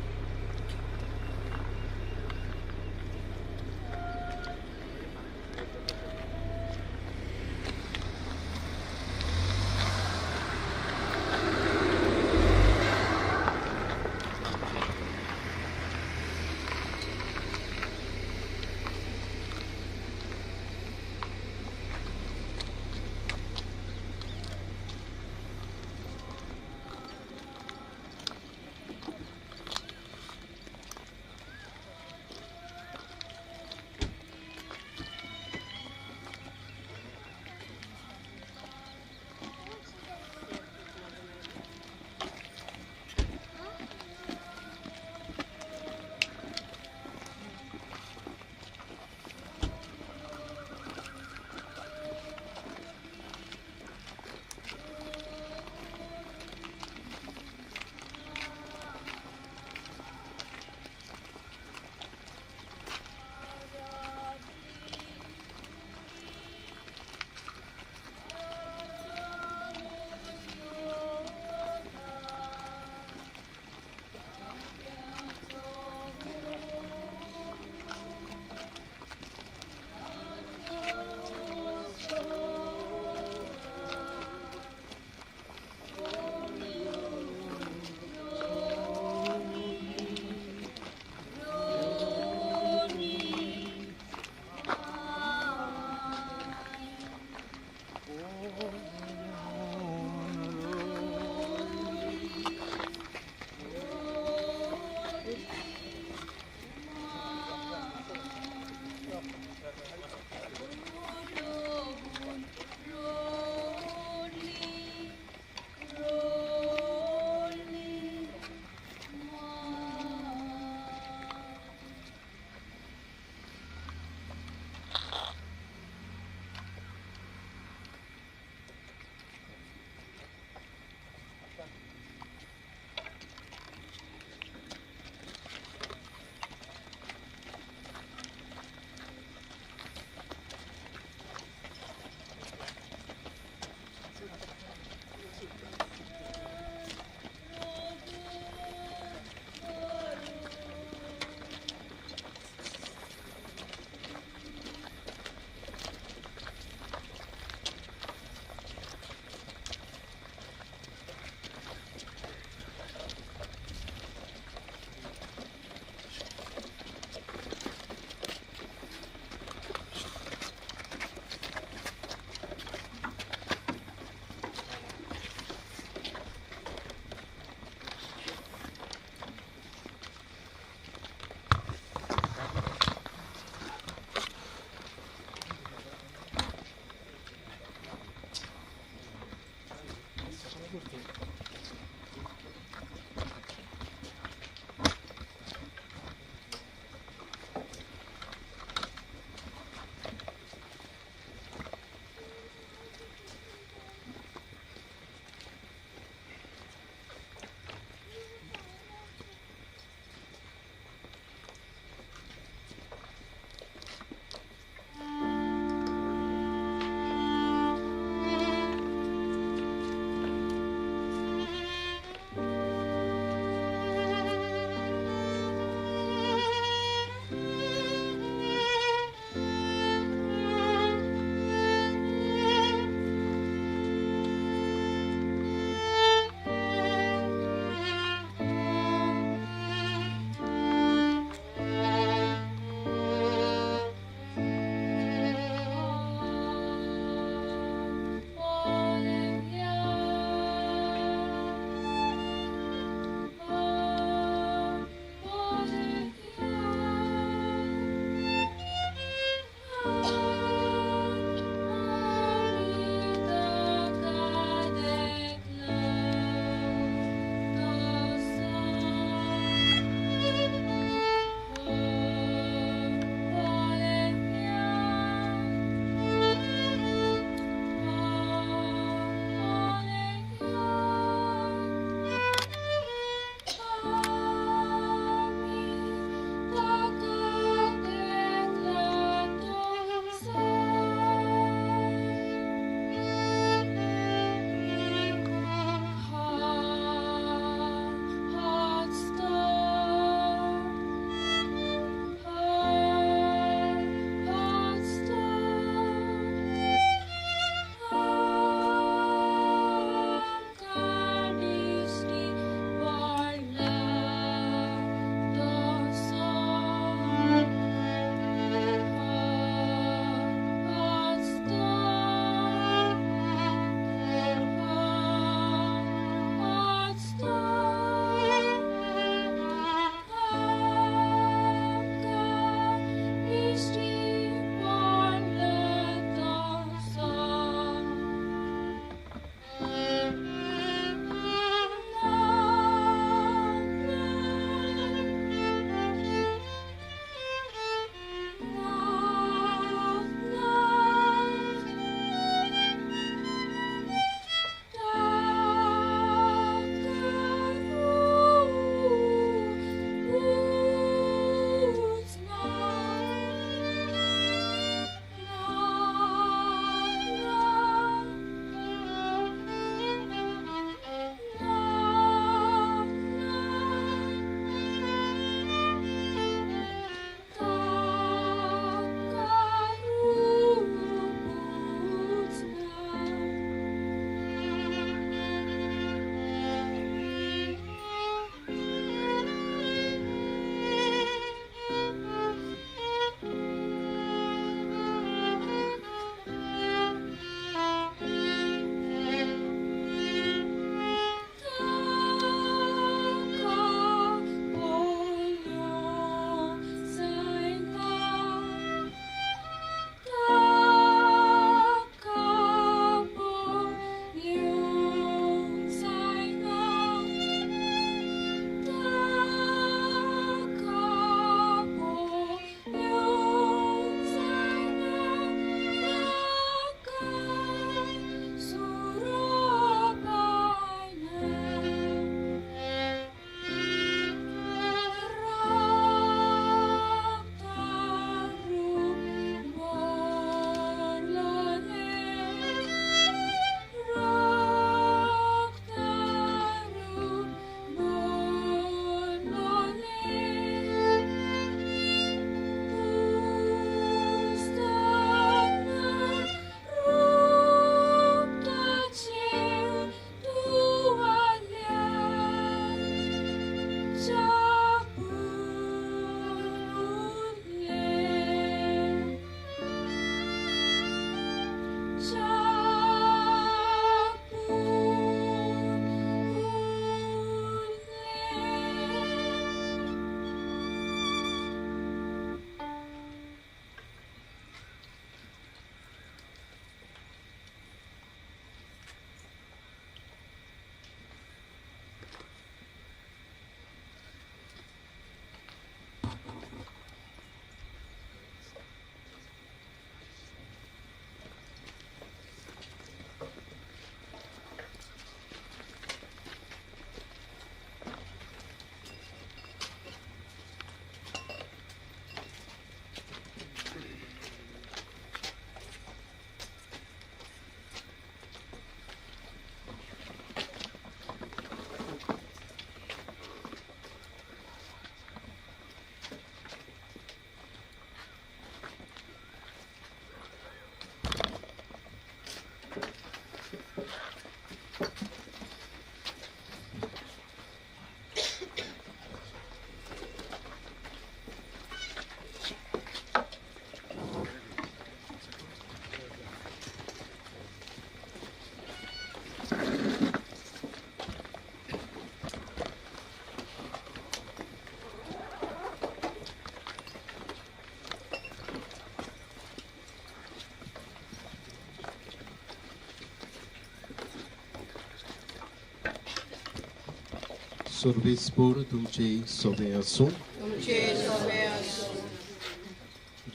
सोर्बेस्पोर तुमचे सोबे आसूं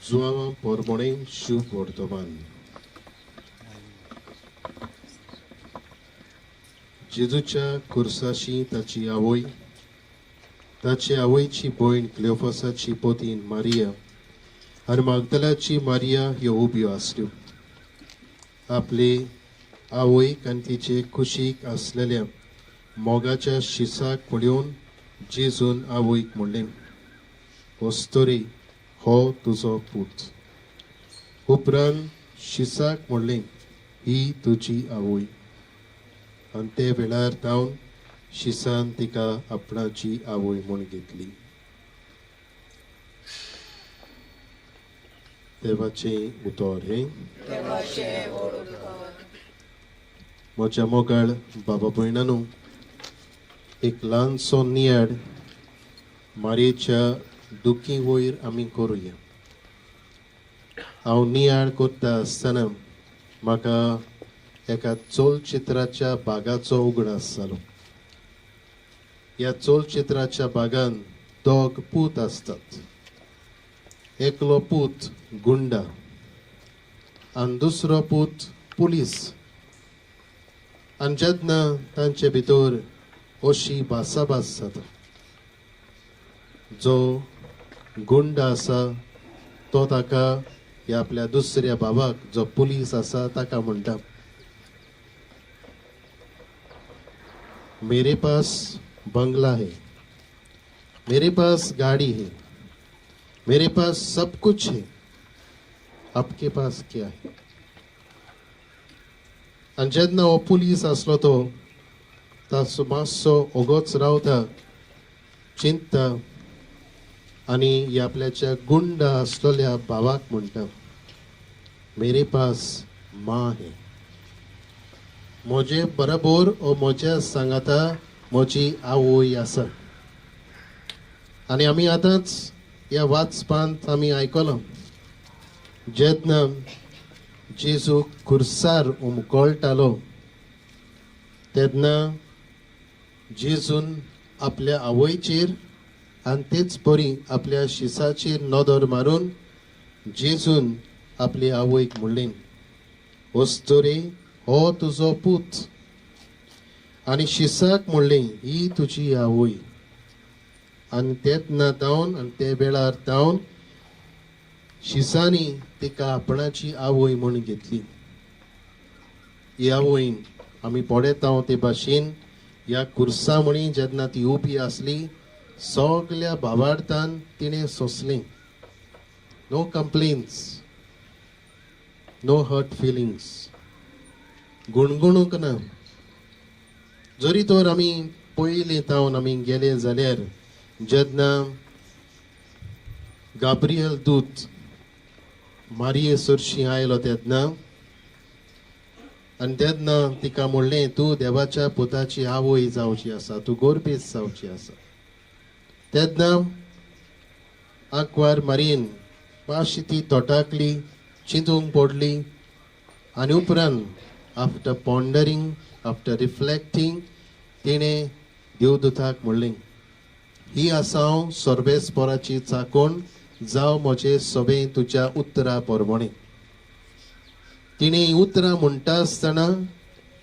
जुआवा पोरबोणे शुभ वर्तमान जेजूच्या कुर्साशी ताची आवय ताचे आवयची भयण क्लेओफासाची पोतीन मारिया आनी मागदलाची मारिया ह्यो उब्यो आसल्यो आपले आवयक आनी तिचे कुशीक आसलेल्या मोगाच्या शिसाक पळोवन जेजून आवयक म्हणलें वस्तोरी हो तुजो पूत उपरांत शिसाक म्हणलें ही तुजी आवय आनी ते वेळार जावन शिसान तिका आपणाची आवय म्हूण घेतली देवाचें उतर हें म्हज्या मोगाळ बाबा भयणांनो एक ल्हानसो नियाड मारयेच्या दुखी वयर आमी करुया हांव नियाळ करता आसतना म्हाका एका चलचित्राच्या बागाचो उगडास जालो ह्या चलचित्राच्या बागान दोग पूत आसतात एकलो पूत गुंडा आनी दुसरो पूत पुलीस आनी जेन्ना तांचे भितर अशी भासाभास जाता जो गुंडा आसा तो ताका ह्या आपल्या दुसऱ्या भावाक जो पुलीस आसा ताका म्हणटा मेरे पास बंगला है मेरे पास गाड़ी है मेरे पास सब कुछ है आपके पास क्या है आनी जेन्ना हो पुलीस आसलो तो ताचो मातसो ओगोच रावता चिंतता आनी ह्या आपल्याच्या गुंड आसलेल्या भावाक म्हणटा मेरे पास माँ है म्हजे बरोबर ओ म्हज्या सांगाता म्हजी आवय आसा आनी आमी आतांच ह्या वाचपांत आमी आयकलो जेन्ना जेजू खुर्सार उमकळटालो तेन्ना जेजून आपल्या आवयचेर आनी तेच परी आपल्या शिसाचेर नदर मारून जेजून आपली आवयक म्हणलें वस्तोरे हो तुजो पूत आनी शिसाक म्हणलें ही तुजी आवय आनी तेन्ना जावन आनी ते वेळार जावन शिसांनी तिका आपणाची आवय म्हूण घेतली ही आवयन आमी पळयता ते भाशेन ह्या कुर्सा म्हणी जेन्ना ती उबी आसली सगल्या भावार्थान तिणें सोंसलें no complaints no hurt feelings गुणगुणूंक ना जरी तर आमी पयलीं जावन आमी गेले जाल्यार जेन्ना गाब्रियल दूत मारये सरशी आयलो तेन्ना आनी तेन्ना तिका म्हणलें तूं देवाच्या पुताची आवय जावची आसा तूं गोरपेस जावची आसा तेन्ना आंकवार मारयेन मातशी ती तोटाकली चिंतूंक पडली आनी उपरांत आफ्टर पॉन्डरींग आफ्टर रिफ्लेक्टींग तिणें देवदूताक म्हणलें ही आसा हांव सोर्बेस्पोराची चाकोण जावं म्हजें सोबें तुज्या उतरां पोरबोणें तिणें ही उतरां म्हणटा आसतना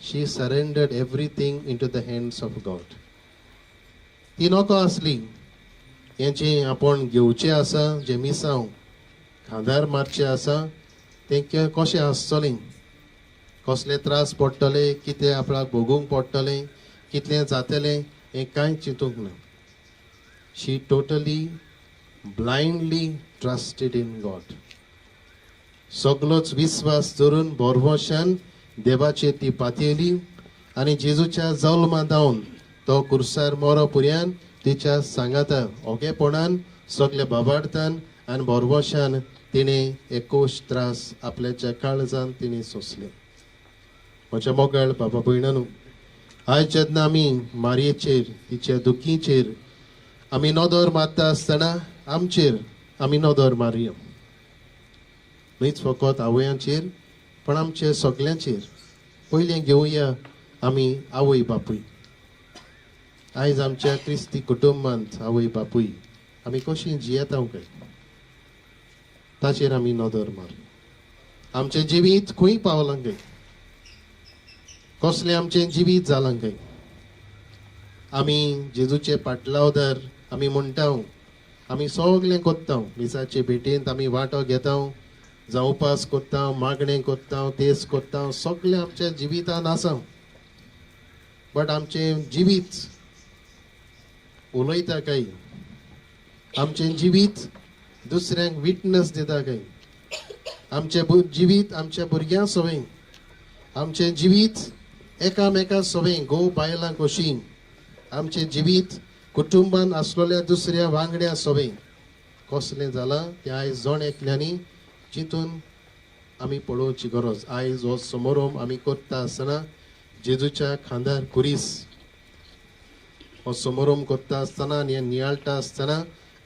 she surrendered everything into the hands of God ती नोको आसली हें जें आपूण घेवचें आसा जें मिसांव खांदार मारचें आसा तें कशें आसतलें कसले त्रास पडटले कितें आपणाक भोगूंक पडटलें कितलें जातलें हें कांयच चिंतूंक ना शी टोटली ब्लायंडली ट्रस्टेड इन गॉड सगलोच विस्वास धरून बोरवोशान देवाचेर ती पातयली आनी जेजूच्या जल्मा जावन तो कुर्सार मोरो पुर्यान तिच्या सांगाता ओगेपणान सगल्या बाबार्थान आनी बोरवोशान तिणें एकोश त्रास आपल्याच्या काळजान तिणें सोंसले म्हज्या मोगाळ बाबा भयणांनो आयज जेन्ना आमी मारयेचेर तिच्या दुखीचेर आमी नदर मारता आसतना आमचेर आमी नदर मारया न्हयच फकत आवयांचेर पण आमचे सगल्यांचेर पयलें घेवया आमी आवय बापूय आयज आमच्या क्रिस्ती कुटुंबांत आवय बापूय आमी कशीं जियेता काय ताचेर आमी नदर मार. आमचें जिवीत खंय पावलां काय, कसलें आमचें जिवीत जालां काय. आमी जेजूचे पाटलावदार आमी म्हणटा, आमी सगळें कोत्ता, मिसाचे भेटेंत आमी वांटो घेता, जावं उपास कोत्ता, मागणें कोत्ता, तेस कोत्ता, सगळें आमच्या जिवितान आसा. बट आमचें जिवीत उलयता काय, आमचें जिवीत दुसऱ्यांक विटनस दिता काय, आमचें जिवीत आमच्या भुरग्यां सोबें, आमचें जिवीत एकामेका सोबें घोव बायलां कशीं, आमचें जिवीत कुटुंबान आसलेल्या दुसऱ्या वांगड्या सोबें कसलें जालां तें आयज जण एकल्यांनी चिंतून आमी पळोवची गरज. आयज हो समारोह आमी करता आसतना जेजूच्या खांदार कुरीस हो समारोह करता आसतना आनी नियाळटा आसतना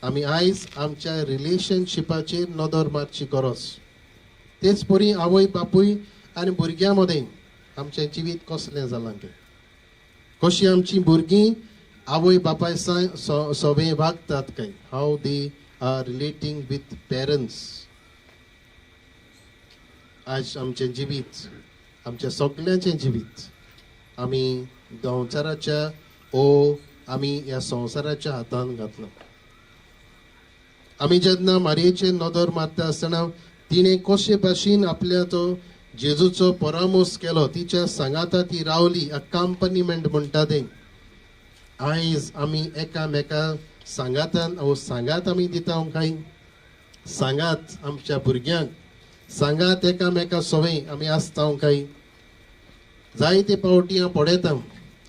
आमी आयज आमच्या रिलेशनशिपाचेर नदर मारची गरज. तेच परी आवय बापूय आनी भुरग्यां मदें आमचें जिवीत कसलें जालां तें, कशीं आमचीं भुरगीं आवय बापाय सोबें वागतात काय, हाव दे आर रिलेटींग विथ पेरंट्स. आज आमचें जिवीत, आमच्या सगळ्यांचें जिवीत आमी संवसाराच्या आमी ह्या संवसाराच्या हातान घातलां. आमी जेन्ना मारयेचेर नदर मारता आसतना तिणें कशे भाशेन आपल्या तो जेजूचो परामोस केलो, तिच्या सांगाता ती रावली, अकॅम्पनीमेंट म्हणटा तें. आयज आमी एकामेका सांगातान सांगात आमी दिता काय, सांगात आमच्या भुरग्यांक, सांगात एकामेका सोबें आमी आसता काय. जायते फावटी हांव पळयता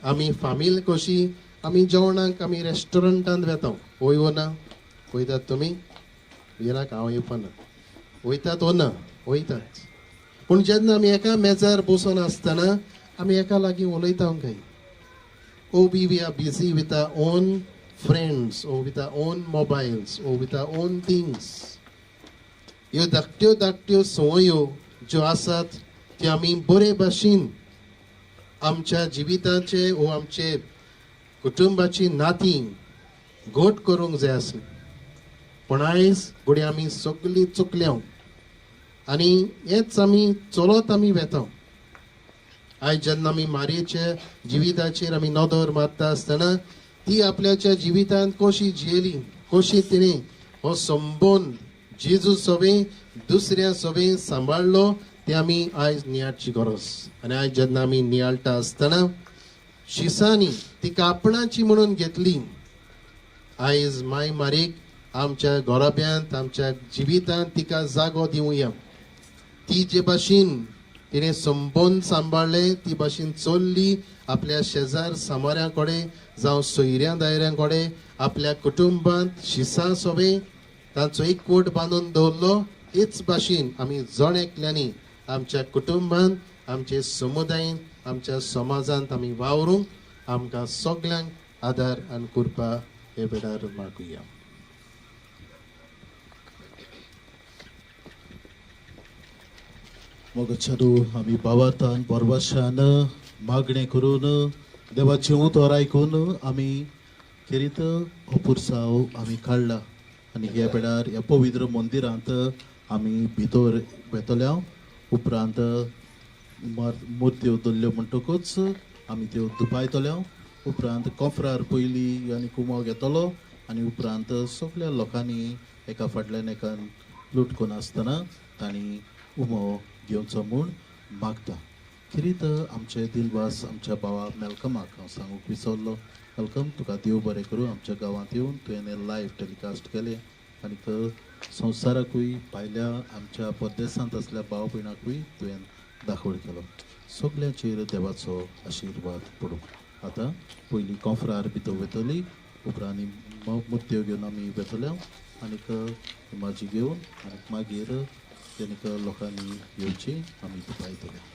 आमी फामील कशी आमी जेवणाक आमी रेस्टॉरंटांत वेता, वय ना वयतात तुमी, येनाक हांव येवपाना, वयतात ना वयतात. पूण जेन्ना आमी एका मेजार बसून आसतना आमी एका लागीं उलयता काय. We are busy with our own friends or with our own mobiles or with our own things. ह्यो धाकट्यो संवयो ज्यो आसात त्यो आमी बरे भाशेन आमच्या जिविताचे वो आमचे कुटुंबाची नातीं घट करूंक जाय आसली. पूण आयज घोडी आमी सगळीं चुकल्या आनी हेच आमी चलत आमी वेता. आयज जेन्ना आमी मारयेच्या जिविताचेर आमी नदर मारता आसतना ती आपल्याच्या जिवितांत कशी जियेली, कशी तिणें हो संबंद जेजू सोबें दुसऱ्या सोबें सांबाळलो तें आमी आयज नियाळची गरज. आनी आयज जेन्ना आमी नियाळटा आसतना शिसांनी ती कापणाची म्हणून घेतली. आयज माय मारीक आमच्या घोराब्यांत आमच्या जिवितांत तिका जागो दिवया. ती जे भाशेन तिणें संबंद सांबाळले ती भाशेन चल्ली, आपल्या शेजार सामाऱ्यां कडेन जावं सोयऱ्यां दायऱ्यां कडेन आपल्या कुटुंबांत शिसां सोबें तांचो एकवट बांदून दवरलो. तेच भाशेन आमी जण एकल्यांनी आमच्या कुटुंबांत, आमचे समुदायान, आमच्या समाजांत आमी वावरूंक आमकां सगळ्यांक आदार आनी कृपा हे वेळार मागुया. मोगचारू आमी भावार्थान बोरभाशान मागणें करून देवाचें उतर आयकून आमी खेरीत हो पुरसांव आमी काडला. आनी ह्या वेळार ह्या पवित्र मंदिरांत आमी भितर वेतल्या. उपरांत मुर्त्यो दवरल्यो म्हणटकूच आमी त्यो दुपायतल्या. उपरांत कोफरार पयली आनी कुमो घेतलो आनी उपरांत सगळ्या लोकांनी एका फाटल्यान एकान लुटकून आसतना तांणी उमो घेवचो म्हूण मागता. खरीत आमचे दिलवास आमच्या भावा मेलकमाक हांव सांगूंक विसरलो. वेलकम, तुका देव बरें करूं. आमच्या गांवांत येवन तुवें लायव्ह टेलिकास्ट केलें आनीक संवसाराकूय भायल्या आमच्या परदेसांत आसल्या भाव भयणांकूय तुवें दाखोवड केलो. सगळ्यांचेर देवाचो आशिर्वाद पडूं. आतां पयलीं कोफरार भितर वयतली, उपरांत मुर्त्यो घेवन आमी वेतल्या आनीक इमाजी घेवन आनीक मागीर तेनीक लोकांनी येवची आमी दुपायतले.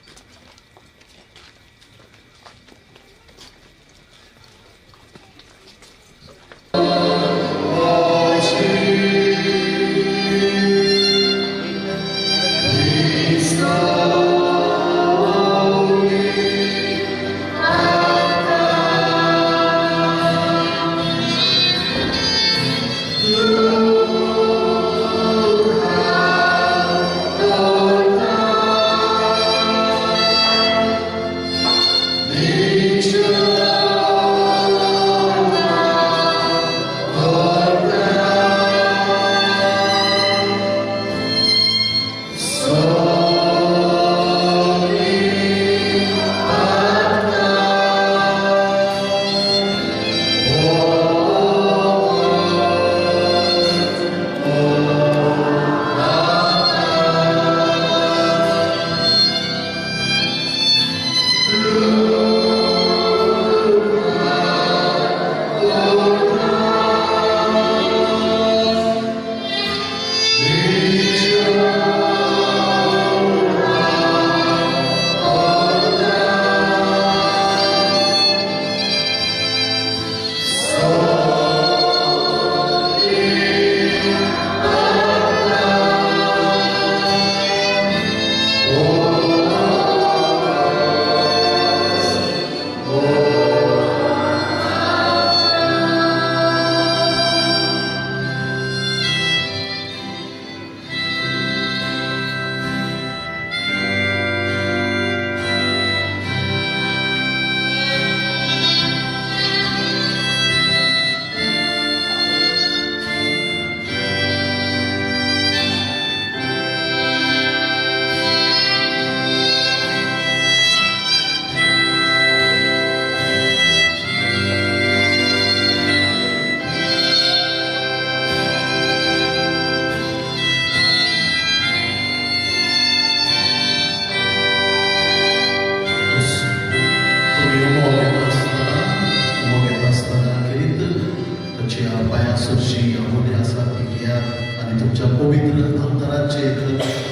చేత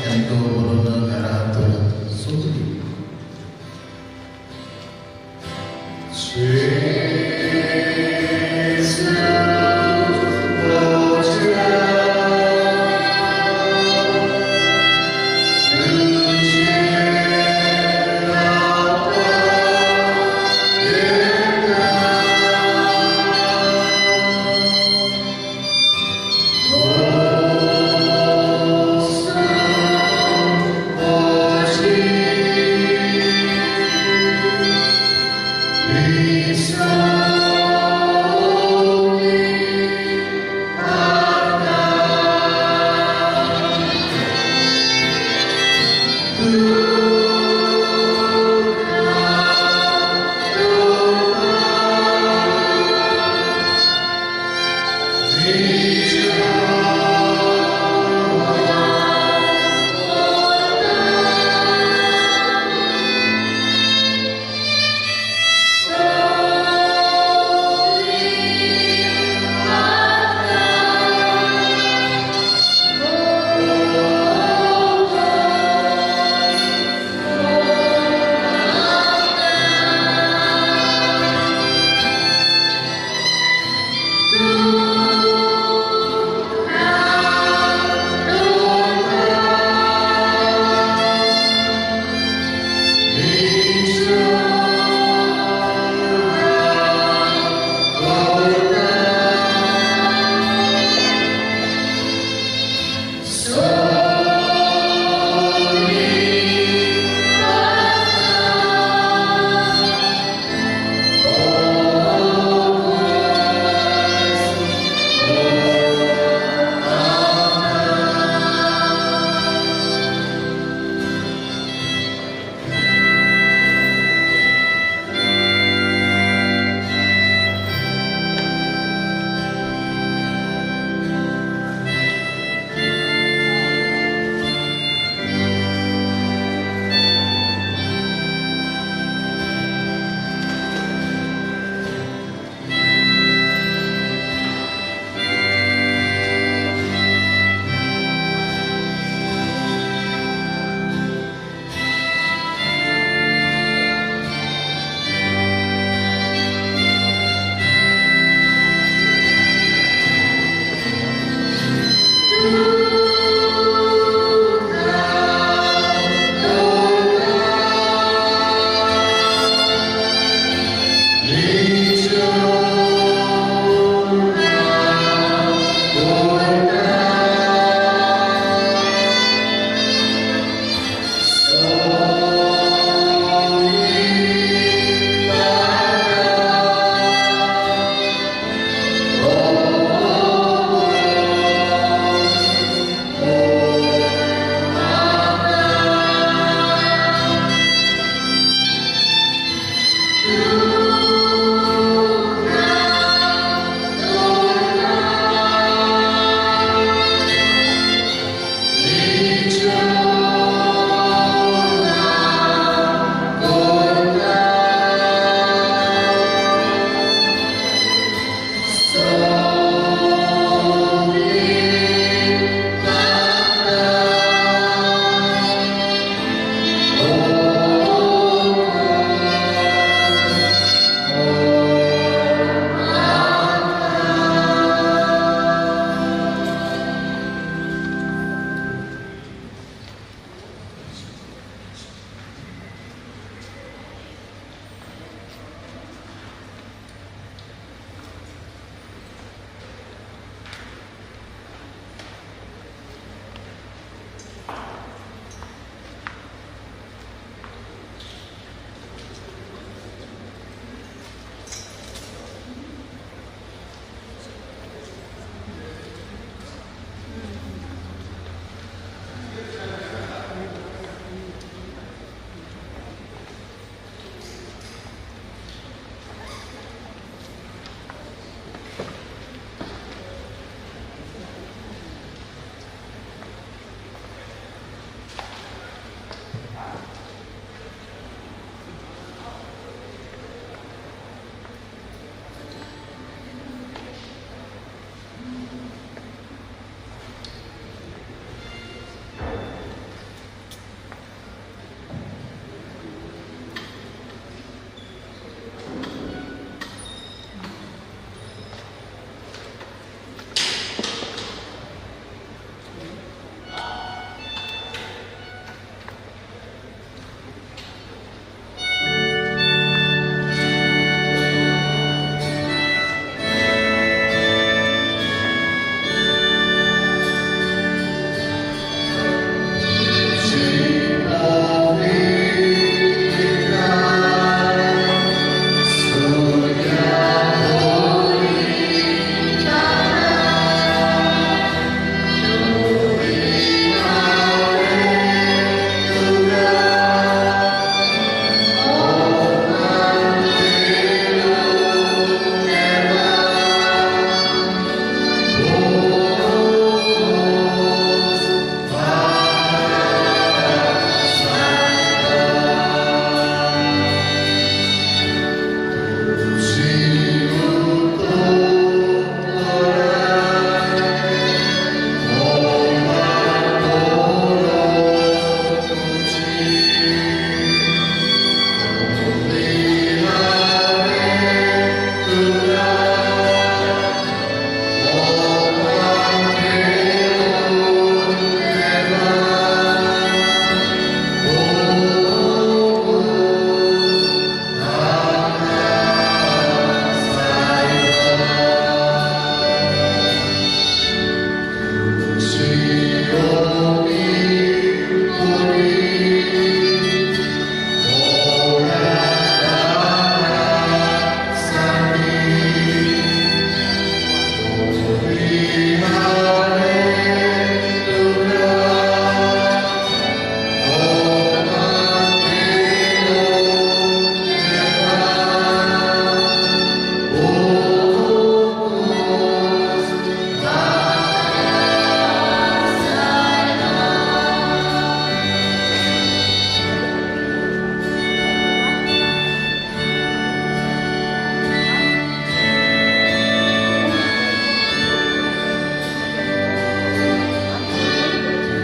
ఎంతో బరువున గరాతో సోదరి Oh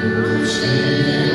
तुझे